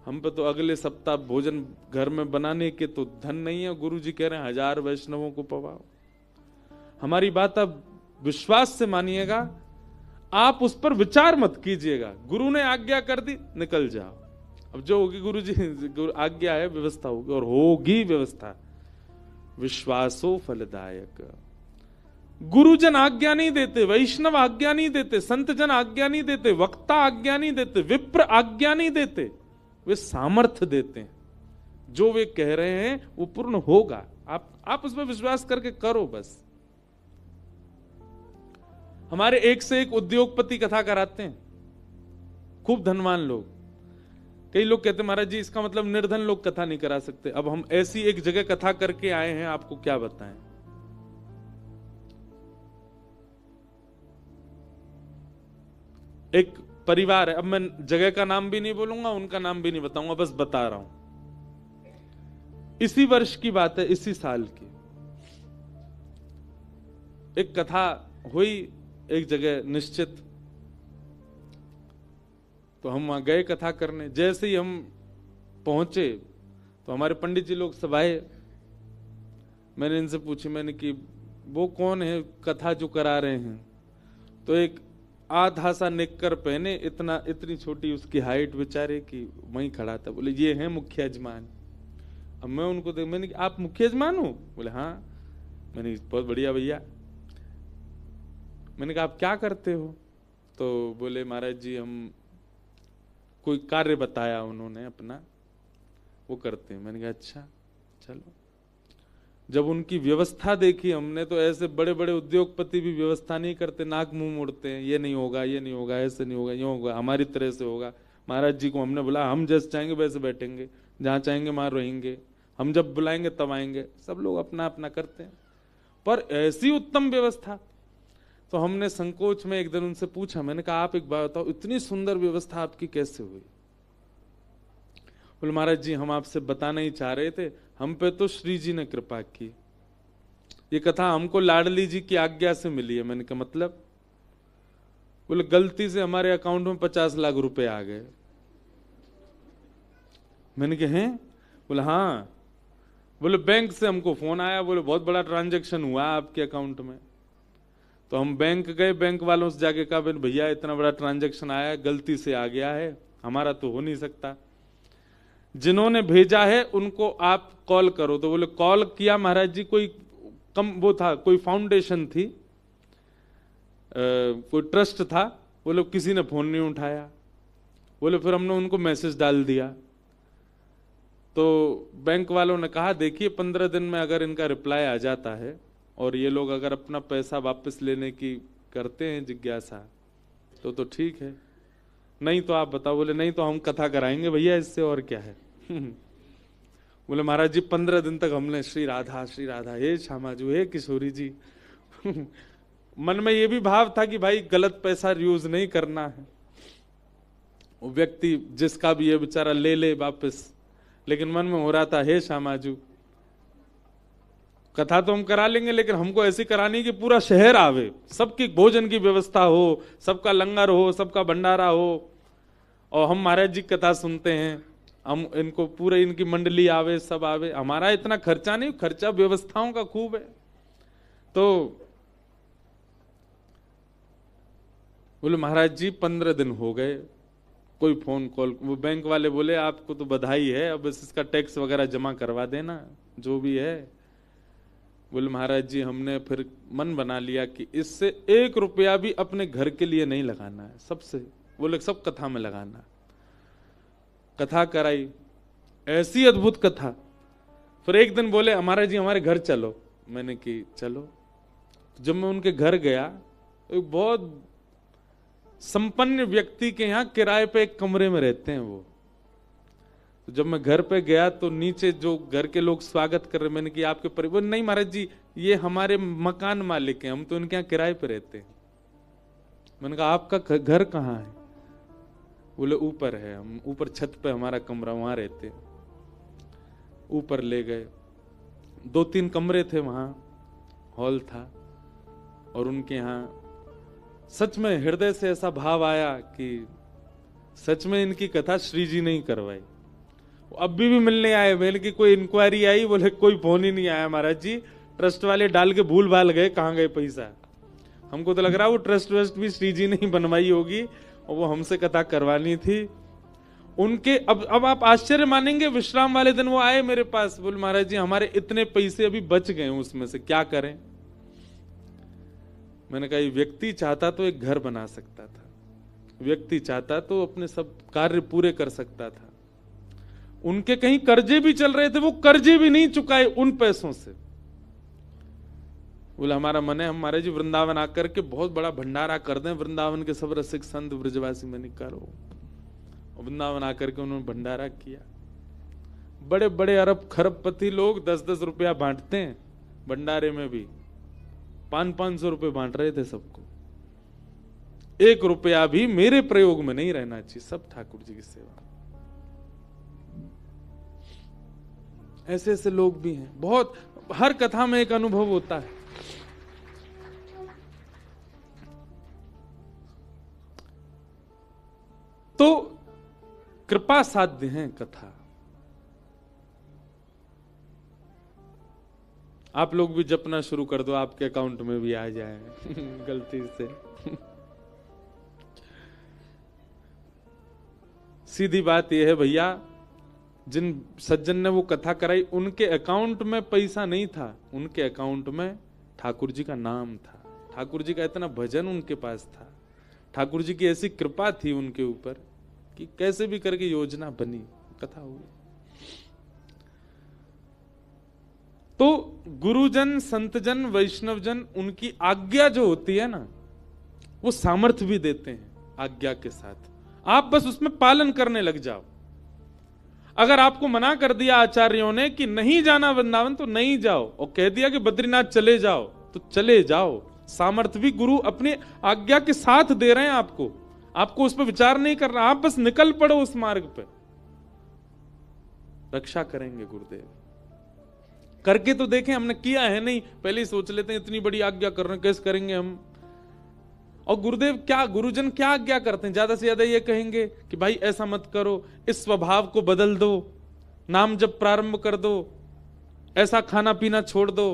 हम पे तो अगले सप्ताह भोजन घर में बनाने के तो धन नहीं है, गुरु जी कह रहे हैं 1000 वैष्णवों को पवाओ। हमारी बात अब विश्वास से मानिएगा, आप उस पर विचार मत कीजिएगा। गुरु ने आज्ञा कर दी, निकल जाओ। अब जो होगी गुरु जी आज्ञा है, व्यवस्था होगी और होगी व्यवस्था। विश्वासो फलदायक। गुरुजन आज्ञा नहीं देते, वैष्णव आज्ञा नहीं देते, संतजन आज्ञा नहीं देते, वक्ता आज्ञा नहीं देते, विप्र आज्ञा नहीं देते, वे सामर्थ्य देते हैं। जो वे कह रहे हैं वो पूर्ण होगा, आप उस पर विश्वास करके करो बस। हमारे एक से एक उद्योगपति कथा कराते हैं, खूब धनवान लोग। कई लोग कहते हैं महाराज जी इसका मतलब निर्धन लोग कथा नहीं करा सकते। अब हम ऐसी एक जगह कथा करके आए हैं, आपको क्या बताएं। एक परिवार है, अब मैं जगह का नाम भी नहीं बोलूंगा, उनका नाम भी नहीं बताऊंगा, बस बता रहा हूं। इसी वर्ष की बात है, इसी साल की एक कथा हुई एक जगह निश्चित, तो हम वहां गए कथा करने। जैसे ही हम पहुंचे तो हमारे पंडित जी लोग सब आए। मैंने इनसे पूछी, मैंने कि वो कौन है कथा जो करा रहे हैं? तो एक आधा सा निक्कर पहने, इतनी छोटी उसकी हाइट बेचारे की, वहीं खड़ा था। बोले ये है मुख्य यजमान। अब मैं उनको देख, मैंने आप मुख्य यजमान हो? बोले हाँ। मैंने बहुत बढ़िया भैया। मैंने कहा आप क्या करते हो? तो बोले महाराज जी हम कोई कार्य बताया उन्होंने अपना, वो करते हैं। मैंने कहा अच्छा चलो। जब उनकी व्यवस्था देखी हमने, तो ऐसे बड़े बड़े उद्योगपति भी व्यवस्था नहीं करते, नाक मुंह मोड़ते हैं, ये नहीं होगा, ये नहीं होगा, ऐसे नहीं होगा, ये होगा, हमारी तरह से होगा। महाराज जी को हमने बोला हम जैसे चाहेंगे वैसे बैठेंगे, जहां चाहेंगे वहां रहेंगे, हम जब बुलाएंगे तब आएंगे। सब लोग अपना अपना करते हैं, पर ऐसी उत्तम व्यवस्था। तो हमने संकोच में एक दिन उनसे पूछा, मैंने कहा आप एक बात बताओ, इतनी सुंदर व्यवस्था आपकी कैसे हुई? बोले महाराज जी हम आपसे बताना ही चाह रहे थे, हम पे तो श्री जी ने कृपा की, ये कथा हमको लाडली जी की आज्ञा से मिली है। मैंने कहा मतलब? बोले गलती से हमारे अकाउंट में 50 लाख रुपए आ गए। मैंने कहा हैं? बोले हाँ। बोले बैंक से हमको फोन आया, बोले बहुत बड़ा ट्रांजैक्शन हुआ आपके अकाउंट में। तो हम बैंक गए, बैंक वालों से जाके कहा भैया इतना बड़ा ट्रांजैक्शन आया है, गलती से आ गया है, हमारा तो हो नहीं सकता, जिन्होंने भेजा है उनको आप कॉल करो। तो बोले कॉल किया महाराज जी, कोई वो था, कोई फाउंडेशन थी, कोई ट्रस्ट था, बोले किसी ने फोन नहीं उठाया। बोले फिर हमने उनको मैसेज डाल दिया। तो बैंक वालों ने कहा देखिए 15 दिन में अगर इनका रिप्लाई आ जाता है और ये लोग अगर अपना पैसा वापस लेने की करते हैं जिज्ञासा तो ठीक है, नहीं तो आप बताओ। बोले नहीं तो हम कथा कराएंगे भैया, इससे और क्या है। बोले महाराज जी 15 दिन तक हमने श्री राधा हे श्यामाजू हे किशोरी जी। मन में ये भी भाव था कि भाई गलत पैसा यूज नहीं करना है, वो व्यक्ति जिसका भी ये बेचारा ले ले वापस, लेकिन मन में हो रहा था हे श्यामाजू कथा तो हम करा लेंगे लेकिन हमको ऐसी करानी कि पूरा शहर आवे, सबकी भोजन की व्यवस्था हो, सबका लंगर हो, सबका भंडारा हो, और हम महाराज जी कथा सुनते हैं, हम इनको पूरे इनकी मंडली आवे, सब आवे, हमारा इतना खर्चा नहीं, खर्चा व्यवस्थाओं का खूब है। तो बोले महाराज जी 15 दिन हो गए, कोई फोन कॉल। वो बैंक वाले बोले आपको तो बधाई है, अब इसका टैक्स वगैरह जमा करवा देना जो भी है। बोले महाराज जी हमने फिर मन बना लिया कि इससे 1 रुपया भी अपने घर के लिए नहीं लगाना है, सबसे बोले सब कथा में लगाना। कथा कराई, ऐसी अद्भुत कथा। फिर एक दिन बोले महाराज जी हमारे घर चलो, मैंने की चलो। जब मैं उनके घर गया तो एक बहुत संपन्न व्यक्ति के यहाँ किराए पे एक कमरे में रहते हैं वो। तो जब मैं घर पे गया तो नीचे जो घर के लोग स्वागत कर रहे, मैंने कि आपके परिवार, नहीं महाराज जी ये हमारे मकान मालिक हैं, हम तो उनके यहाँ किराए पे रहते हैं। मैंने कहा आपका घर कहाँ है? बोले ऊपर है, हम ऊपर छत पे हमारा कमरा, वहां रहते हैं। ऊपर ले गए, 2-3 कमरे थे वहां, हॉल था, और उनके यहाँ सच में हृदय से ऐसा भाव आया कि सच में इनकी कथा श्री जी नहीं करवाई। अब भी मिलने आए, मैंने की कोई इंक्वायरी आई, बोले कोई फोन ही नहीं आया महाराज जी, ट्रस्ट वाले डाल के भूल भाल गए, कहाँ गए पैसा। हमको तो लग रहा वो ट्रस्ट वस्ट भी श्री जी ने ही बनवाई होगी और वो हमसे कथा करवानी थी उनके। अब आप आश्चर्य मानेंगे, विश्राम वाले दिन वो आए मेरे पास, बोले महाराज जी हमारे इतने पैसे अभी बच गए, उसमें से क्या करें। मैंने कहा व्यक्ति चाहता तो एक घर बना सकता था, व्यक्ति चाहता तो अपने सब कार्य पूरे कर सकता था। उनके कहीं कर्जे भी चल रहे थे, वो कर्जे भी नहीं चुकाए उन पैसों से। बोले हमारा मन है हम महाराज जी वृंदावन आकर के बहुत बड़ा भंडारा कर दें, वृंदावन के सब रसिक संत ब्रजवासी मैंने करो। वृंदावन आकर के उन्होंने भंडारा किया। बड़े बड़े अरब खरबपति लोग 10-10 रुपया बांटते हैं भंडारे में भी, 500-500 रुपए बांट रहे थे सबको। 1 रुपया भी मेरे प्रयोग में नहीं रहना चाहिए, सब ठाकुर जी की सेवा। ऐसे ऐसे लोग भी हैं बहुत, हर कथा में एक अनुभव होता है। तो कृपा साध्य है कथा। आप लोग भी जपना शुरू कर दो, आपके अकाउंट में भी आ जाए गलती से। सीधी बात यह है भैया, जिन सज्जन ने वो कथा कराई उनके अकाउंट में पैसा नहीं था, उनके अकाउंट में ठाकुर जी का नाम था, ठाकुर जी का इतना भजन उनके पास था, ठाकुर जी की ऐसी कृपा थी उनके ऊपर कि कैसे भी करके योजना बनी, कथा हुई। तो गुरुजन, संतजन, वैष्णवजन उनकी आज्ञा जो होती है ना, वो सामर्थ्य भी देते हैं आज्ञा के साथ। आप बस उसमें पालन करने लग जाओ। अगर आपको मना कर दिया आचार्यों ने कि नहीं जाना वृंदावन तो नहीं जाओ, और कह दिया कि बद्रीनाथ चले जाओ तो चले जाओ। सामर्थ्य भी गुरु अपने आज्ञा के साथ दे रहे हैं आपको, आपको उस पर विचार नहीं करना, आप बस निकल पड़ो उस मार्ग पे। रक्षा करेंगे गुरुदेव। करके तो देखें, हमने किया है नहीं, पहले ही सोच लेते हैं इतनी बड़ी आज्ञा कर रहे हैं कैसे करेंगे हम। और गुरुदेव क्या, गुरुजन क्या आज्ञा करते हैं, ज्यादा से ज्यादा ये कहेंगे कि भाई ऐसा मत करो, इस स्वभाव को बदल दो, नाम जब प्रारंभ कर दो, ऐसा खाना पीना छोड़ दो,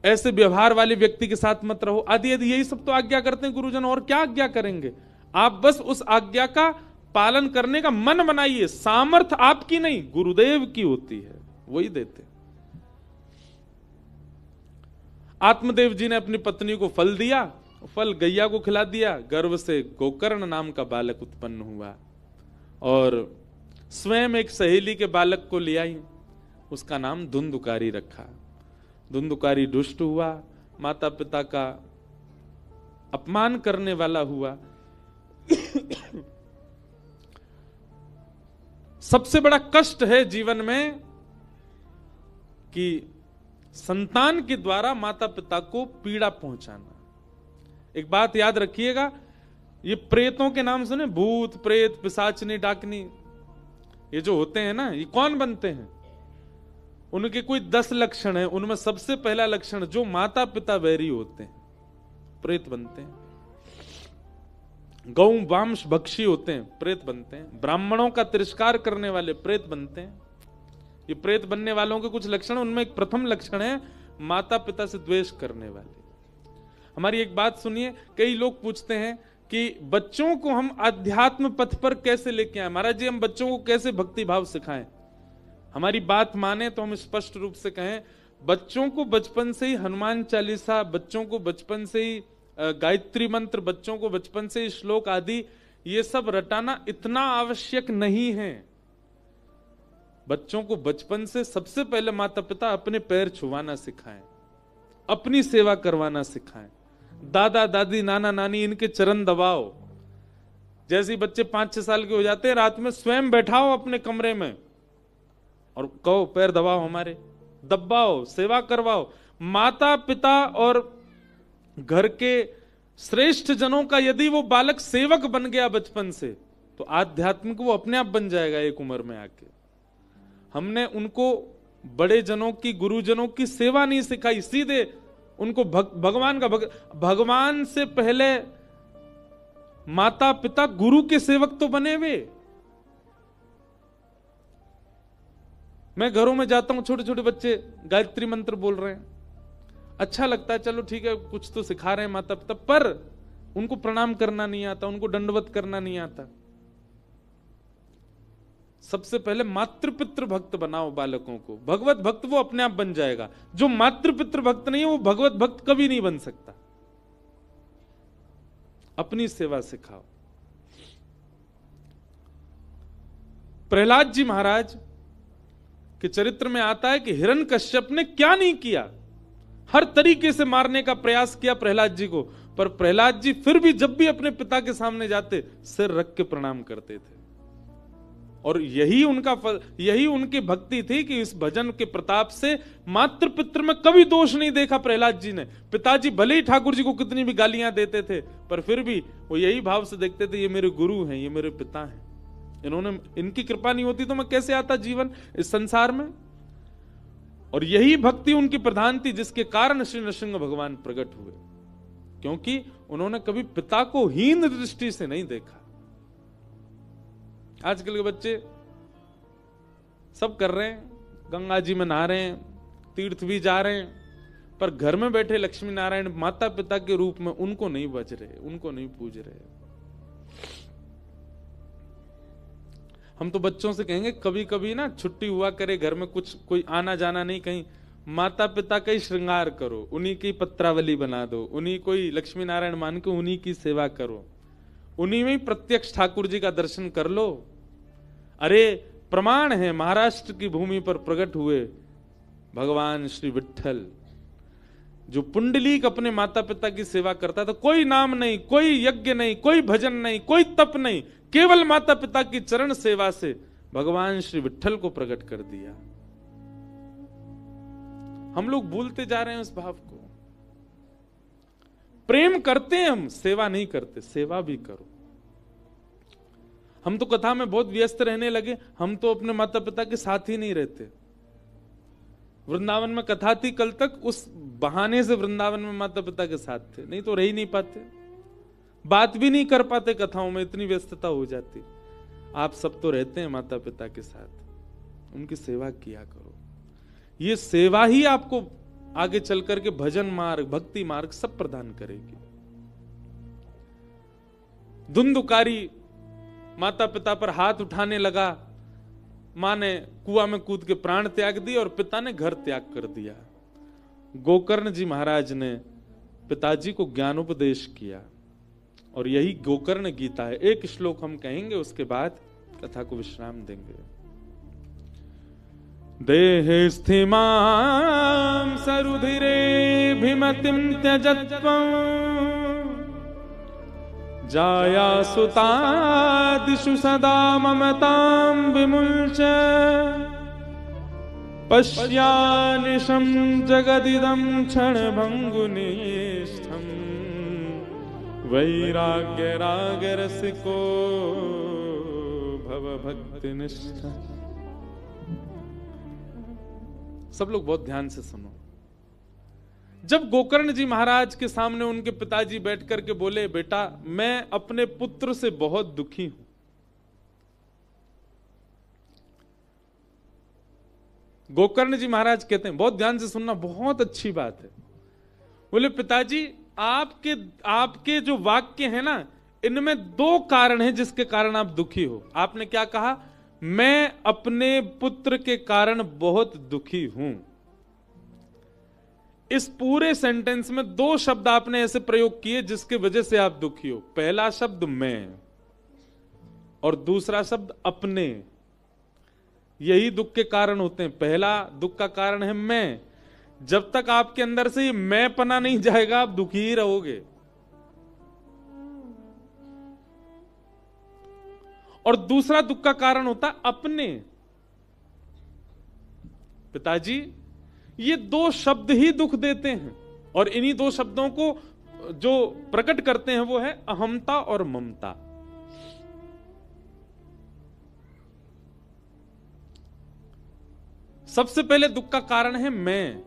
ऐसे व्यवहार वाले व्यक्ति के साथ मत रहो, आदि आदि। यही सब तो आज्ञा करते हैं गुरुजन, और क्या आज्ञा करेंगे। आप बस उस आज्ञा का पालन करने का मन बनाइए। सामर्थ्य आपकी नहीं, गुरुदेव की होती है, वही देते। आत्मदेव जी ने अपनी पत्नी को फल दिया, फल गैया को खिला दिया, गर्भ से गोकर्ण नाम का बालक उत्पन्न हुआ, और स्वयं एक सहेली के बालक को ले आई, उसका नाम धुंधुकारी रखा। धुंधुकारी दुष्ट हुआ, माता पिता का अपमान करने वाला हुआ। सबसे बड़ा कष्ट है जीवन में कि संतान के द्वारा माता पिता को पीड़ा पहुंचाना। एक बात याद रखिएगा, ये प्रेतों के नाम सुने, भूत प्रेत पिशाचनी डाकनी, ये जो होते हैं ना, ये कौन बनते हैं? उनके कोई 10 लक्षण हैं, उनमें सबसे पहला लक्षण, जो माता पिता वैरी होते हैं, प्रेत बनते हैं। गौ वांश भक्षी होते हैं, प्रेत बनते हैं। ब्राह्मणों का तिरस्कार करने वाले प्रेत बनते हैं। ये प्रेत बनने वालों के कुछ लक्षण, उनमें एक प्रथम लक्षण है माता पिता से द्वेष करने वाले। हमारी एक बात सुनिए, कई लोग पूछते हैं कि बच्चों को हम आध्यात्म पथ पर कैसे लेके आए, महाराज जी हम बच्चों को कैसे भक्ति भाव सिखाएं। हमारी बात माने तो हम स्पष्ट रूप से कहें, बच्चों को बचपन से ही हनुमान चालीसा, बच्चों को बचपन से ही गायत्री मंत्र, बच्चों को बचपन से ही श्लोक आदि, ये सब रटाना इतना आवश्यक नहीं है। बच्चों को बचपन से सबसे पहले माता पिता अपने पैर छुवाना सिखाएं, अपनी सेवा करवाना सिखाएं। दादा दादी नाना नानी इनके चरण दबाओ। जैसे ही बच्चे 5-6 साल के हो जाते हैं, रात में स्वयं बैठाओ अपने कमरे में और कहो पैर दबाओ, हमारे दबाओ, सेवा करवाओ। माता पिता और घर के श्रेष्ठ जनों का यदि वो बालक सेवक बन गया बचपन से, तो आध्यात्मिक वो अपने आप बन जाएगा एक उम्र में आके। हमने उनको बड़े जनों की, गुरुजनों की सेवा नहीं सिखाई, सीधे उनको भगवान का भगवान से पहले माता पिता गुरु के सेवक तो बने हुए। मैं घरों में जाता हूं, छोटे छोटे बच्चे गायत्री मंत्र बोल रहे हैं, अच्छा लगता है, चलो ठीक है कुछ तो सिखा रहे हैं माता पिता, पर उनको प्रणाम करना नहीं आता, उनको दंडवत करना नहीं आता। सबसे पहले मातृपितृ भक्त बनाओ बालकों को, भगवत भक्त वो अपने आप बन जाएगा। जो मातृपितृ भक्त नहीं है वो भगवत भक्त कभी नहीं बन सकता। अपनी सेवा सिखाओ। प्रहलाद जी महाराज के चरित्र में आता है कि हिरण्यकश्यप ने क्या नहीं किया, हर तरीके से मारने का प्रयास किया प्रहलाद जी को, पर प्रहलाद जी फिर भी जब भी अपने पिता के सामने जाते सिर रख के प्रणाम करते थे। और यही उनकी भक्ति थी कि इस भजन के प्रताप से मातृ पितृ में कभी दोष नहीं देखा प्रहलाद जी ने। पिताजी भले ही ठाकुर जी को कितनी भी गालियां देते थे, पर फिर भी वो यही भाव से देखते थे, ये मेरे गुरु हैं, ये मेरे पिता हैं, इन्होंने, इनकी कृपा नहीं होती तो मैं कैसे आता जीवन इस संसार में। और यही भक्ति उनकी प्रधान थी, जिसके कारण श्री नृसिंह भगवान प्रकट हुए, क्योंकि उन्होंने कभी पिता को हीन दृष्टि से नहीं देखा। आजकल के बच्चे सब कर रहे हैं, गंगा जी में नहा रहे हैं, तीर्थ भी जा रहे हैं, पर घर में बैठे लक्ष्मी नारायण माता पिता के रूप में उनको नहीं बज रहे, उनको नहीं पूज रहे। हम तो बच्चों से कहेंगे कभी कभी ना छुट्टी हुआ करे, घर में कुछ कोई आना जाना नहीं, कहीं माता पिता का ही श्रृंगार करो, उन्हीं की पत्रावली बना दो, उन्हीं कोई लक्ष्मी नारायण मान के उन्हीं की सेवा करो, उन्हीं में प्रत्यक्ष ठाकुर जी का दर्शन कर लो। अरे प्रमाण है, महाराष्ट्र की भूमि पर प्रकट हुए भगवान श्री विट्ठल, जो पुंडलीक अपने माता पिता की सेवा करता था। कोई नाम नहीं, कोई यज्ञ नहीं, कोई भजन नहीं, कोई तप नहीं, केवल माता पिता की चरण सेवा से भगवान श्री विट्ठल को प्रकट कर दिया। हम लोग भूलते जा रहे हैं उस भाव को। प्रेम करते हैं हम, सेवा नहीं करते। सेवा भी करो। हम तो कथा में बहुत व्यस्त रहने लगे, हम तो अपने माता पिता के साथ ही नहीं रहते। वृंदावन में कथा थी कल तक, उस बहाने से वृंदावन में माता पिता के साथ थे, नहीं तो रह ही नहीं पाते, बात भी नहीं कर पाते कथाओं में, इतनी व्यस्तता हो जाती। आप सब तो रहते हैं माता पिता के साथ, उनकी सेवा किया करो। ये सेवा ही आपको आगे चल करके भजन मार्ग, भक्ति मार्ग सब प्रदान करेगी। धुंधुकारी माता पिता पर हाथ उठाने लगा, मां ने कुआं में कूद के प्राण त्याग दिए और पिता ने घर त्याग कर दिया। गोकर्ण जी महाराज ने पिताजी को ज्ञानोपदेश किया और यही गोकर्ण गीता है। एक श्लोक हम कहेंगे, उसके बाद कथा को विश्राम देंगे। देहे स्थिमां सरुधिरे भिमतिं त्यजत्वं जाया सुतादिषु सदा ममतां विमुल्च पश्यानिशं जगदिदं क्षणभङ्गुनिष्ठं वैराग्यरागरसिको भवभक्तिनिष्ठ। सब लोग बहुत ध्यान से सुनो। जब गोकर्ण जी महाराज के सामने उनके पिताजी बैठ करके बोले, बेटा मैं अपने पुत्र से बहुत दुखी हूं। गोकर्ण जी महाराज कहते हैं, बहुत ध्यान से सुनना, बहुत अच्छी बात है। बोले पिताजी आपके जो वाक्य है ना, इनमें दो कारण हैं जिसके कारण आप दुखी हो। आपने क्या कहा? मैं अपने पुत्र के कारण बहुत दुखी हूं। इस पूरे सेंटेंस में दो शब्द आपने ऐसे प्रयोग किए जिसकी वजह से आप दुखी हो। पहला शब्द मैं और दूसरा शब्द अपने। यही दुख के कारण होते हैं। पहला दुख का कारण है मैं। जब तक आपके अंदर से ये मैं पना नहीं जाएगा, आप दुखी ही रहोगे। और दूसरा दुख का कारण होता है अपने। पिताजी ये दो शब्द ही दुख देते हैं और इन्हीं दो शब्दों को जो प्रकट करते हैं वो है अहमता और ममता। सबसे पहले दुख का कारण है मैं।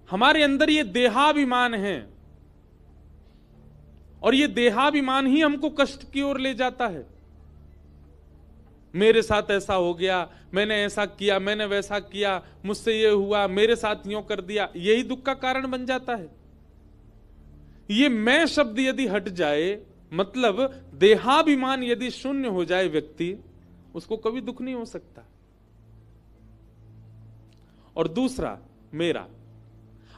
हमारे अंदर ये देहाभिमान है और ये देहाभिमान ही हमको कष्ट की ओर ले जाता है। मेरे साथ ऐसा हो गया, मैंने ऐसा किया, मैंने वैसा किया, मुझसे ये हुआ, मेरे साथ यूं कर दिया, यही दुख का कारण बन जाता है। ये मैं शब्द यदि हट जाए, मतलब देहाभिमान यदि शून्य हो जाए व्यक्ति, उसको कभी दुख नहीं हो सकता। और दूसरा मेरा।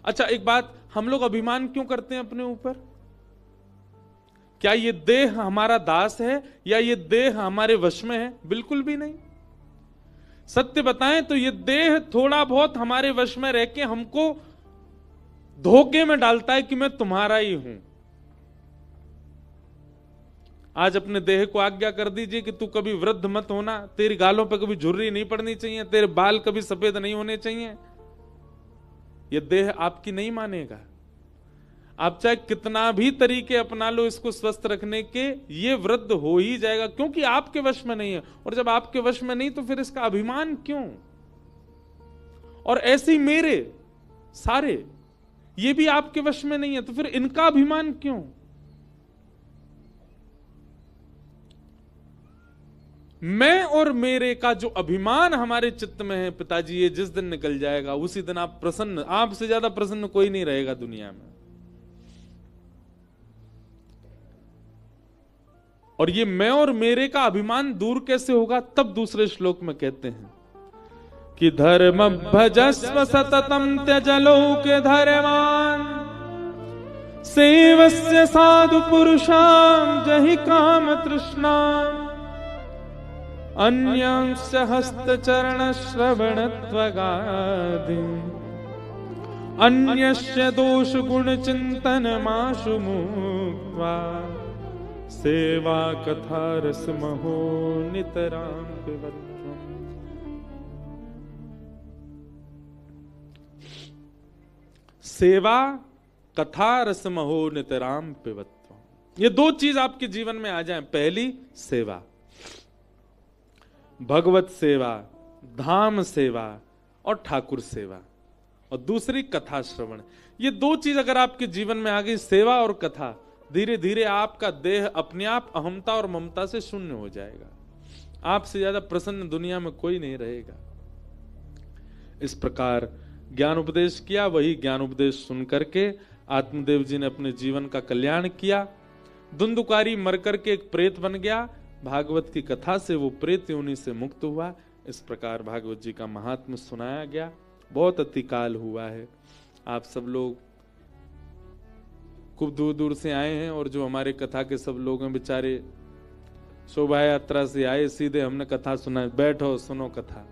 अच्छा एक बात, हम लोग अभिमान क्यों करते हैं अपने ऊपर? क्या ये देह हमारा दास है या ये देह हमारे वश में है? बिल्कुल भी नहीं। सत्य बताएं तो ये देह थोड़ा बहुत हमारे वश में रह के हमको धोखे में डालता है कि मैं तुम्हारा ही हूं। आज अपने देह को आज्ञा कर दीजिए कि तू कभी वृद्ध मत होना, तेरी गालों पे कभी झुर्री नहीं पड़नी चाहिए, तेरे बाल कभी सफेद नहीं होने चाहिए। यह देह आपकी नहीं मानेगा। आप चाहे कितना भी तरीके अपना लो इसको स्वस्थ रखने के, ये वृद्ध हो ही जाएगा, क्योंकि आपके वश में नहीं है। और जब आपके वश में नहीं तो फिर इसका अभिमान क्यों? और ऐसे ही मेरे सारे, ये भी आपके वश में नहीं है, तो फिर इनका अभिमान क्यों? मैं और मेरे का जो अभिमान हमारे चित्त में है पिताजी, ये जिस दिन निकल जाएगा उसी दिन आप प्रसन्न, आपसे ज्यादा प्रसन्न कोई नहीं रहेगा दुनिया में। और ये मैं और मेरे का अभिमान दूर कैसे होगा? तब दूसरे श्लोक में कहते हैं कि धर्म भजस्व सततम त्यजलोक धर्मान सेवस्य साधु पुरुषां जहि काम तृष्णाम अन्यांश हस्तचरण श्रवणत्वगादि अन्यस्य दोष गुण चिंतनमाशु मुक्त्वा सेवा कथा रस महो नितरां पिबध्वम्। सेवा कथा रस महो नितरां पिबध्वम्। ये दो चीज आपके जीवन में आ जाएं। पहली सेवा, भगवत सेवा, धाम सेवा और ठाकुर सेवा, और दूसरी कथा श्रवण। ये दो चीज अगर आपके जीवन में आ गई, सेवा और कथा, धीरे धीरे आपका देह अपने आप अहमता और ममता से शून्य हो जाएगा। आपसे ज्यादा प्रसन्न दुनिया में कोई नहीं रहेगा। इस प्रकार ज्ञान उपदेश किया। वही ज्ञान उपदेश सुन करके आत्मदेव जी ने अपने जीवन का कल्याण किया। धुंधुकारी मर करके एक प्रेत बन गया, भागवत की कथा से वो प्रेत योनि से मुक्त हुआ। इस प्रकार भागवत जी का महात्म्य सुनाया गया। बहुत अतिकाल हुआ है, आप सब लोग खूब दूर दूर से आए हैं, और जो हमारे कथा के सब लोग हैं बेचारे शोभा यात्रा से आए, सीधे हमने कथा सुना, बैठो सुनो कथा।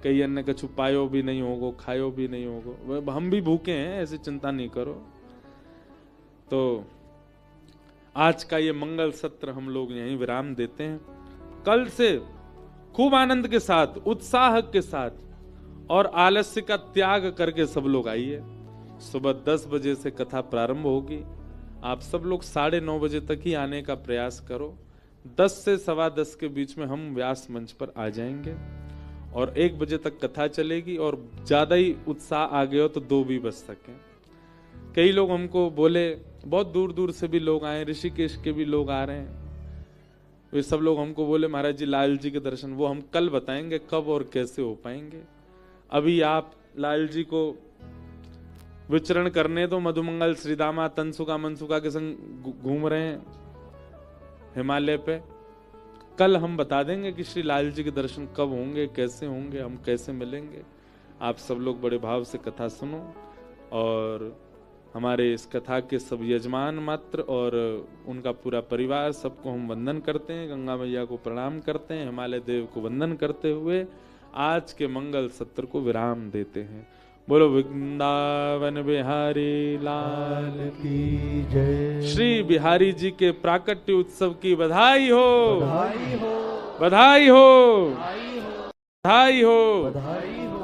कई अन्य कछु पायो भी नहीं होगो, खायो भी नहीं होगो, हम भी भूखे हैं, ऐसी चिंता नहीं करो। तो आज का ये मंगल सत्र हम लोग यहीं विराम देते हैं। कल से खूब आनंद के साथ, उत्साह के साथ और आलस्य का त्याग करके सब लोग आइए। सुबह 10 बजे से कथा प्रारंभ होगी। आप सब लोग 9:30 बजे तक ही आने का प्रयास करो। 10 से 10:15 के बीच में हम व्यास मंच पर आ जाएंगे और 1 बजे तक कथा चलेगी। और ज्यादा ही उत्साह आ गया हो तो 2 भी बज सके। कई लोग हमको बोले, बहुत दूर दूर से भी लोग आए, ऋषिकेश के भी लोग आ रहे हैं, वे सब लोग हमको बोले महाराज जी लाल जी के दर्शन, वो हम कल बताएंगे कब और कैसे हो पाएंगे। अभी आप लाल जी को विचरण करने तो मधुमंगल श्रीदामा तनसुका मनसुका के संग घूम रहे हैं हिमालय पे। कल हम बता देंगे कि श्री लाल जी के दर्शन कब होंगे, कैसे होंगे, हम कैसे मिलेंगे। आप सब लोग बड़े भाव से कथा सुनो। और हमारे इस कथा के सब यजमान मात्र और उनका पूरा परिवार, सबको हम वंदन करते हैं, गंगा मैया को प्रणाम करते हैं, हिमालय देव को वंदन करते हुए आज के मंगल सत्र को विराम देते हैं। बोलो वृंदावन बिहारी लाल की जय। श्री बिहारी जी के प्राकट्य उत्सव की बधाई हो, बधाई हो, बधाई हो, बधाई हो, बधाई हो। बधाई हो।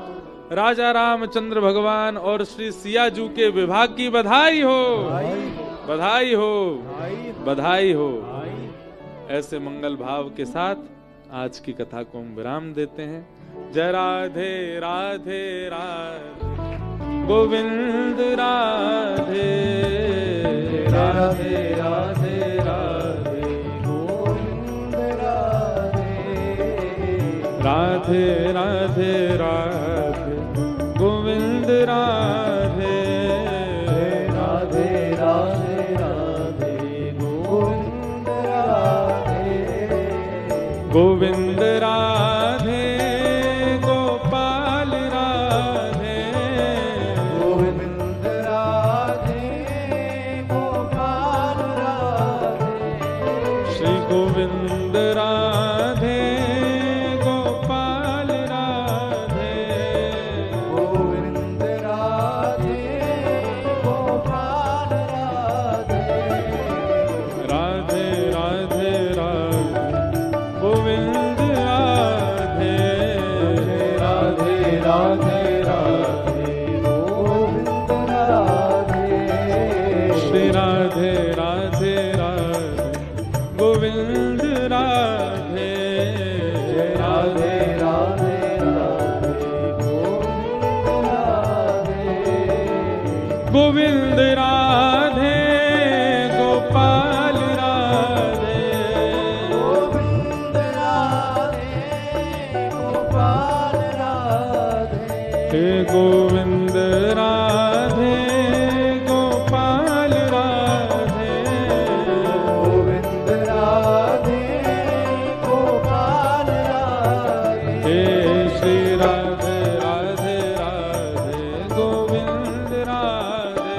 राजा रामचंद्र भगवान और श्री सियाजू के विभाग की बधाई हो, बधाई हो, बधाई हो, बधाई हो, बधाई हो। बधाई हो। ऐसे मंगल भाव के साथ आज की कथा को हम विराम देते हैं। जय राधे राधे राधे गोविंद राधे राधे राधे राधे गोविंद राधे राधे राधे राधे गोविंद राधे राधे राधे राधे गोविंद राधे गोविंद राधे गोपाल राधे गोविंद राधे गोपाल राधे श्री गोविंद राधे गोपाल राधे गोविंद राधे गोपाल राधे राधे राधे राधे गोविंद राधे राधे राधे राधे गोविंद राधे श्री राधे राधे राधे गोविंद राधे राधे राधे राधे गोविंद राधे गोविंद राधे गोपाल राधे गोविंद राधे गोपाल राधे हे गोविंद राधे गोपाल राधे गोविंद राधे गोपाल राधे हे श्री राधे राधे राधे गोविंद राधे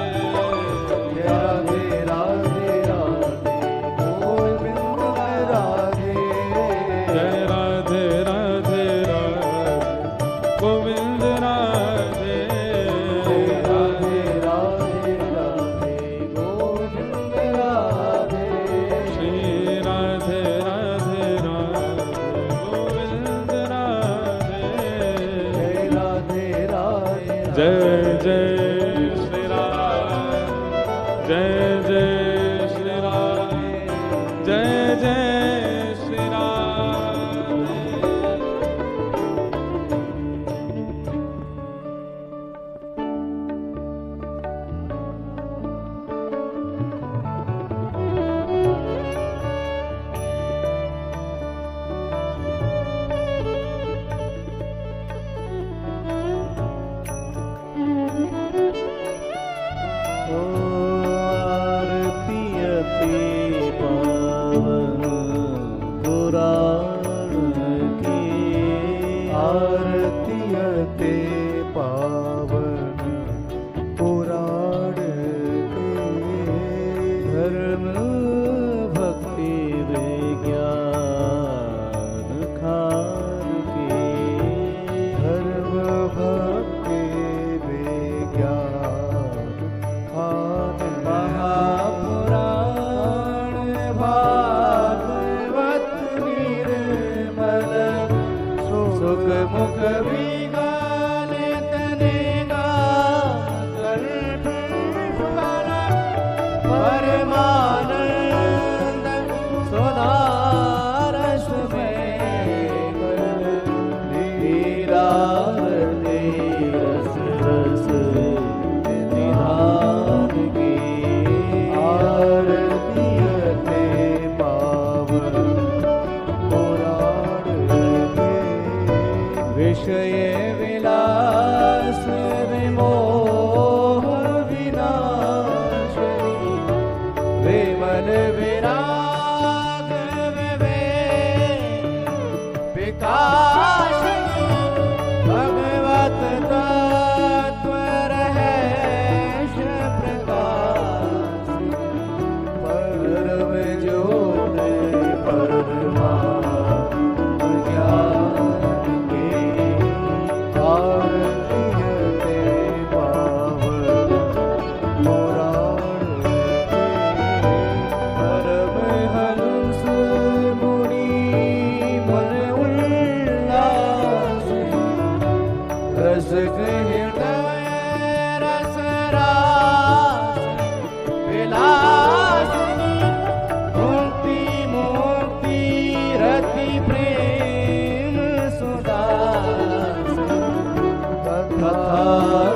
कथा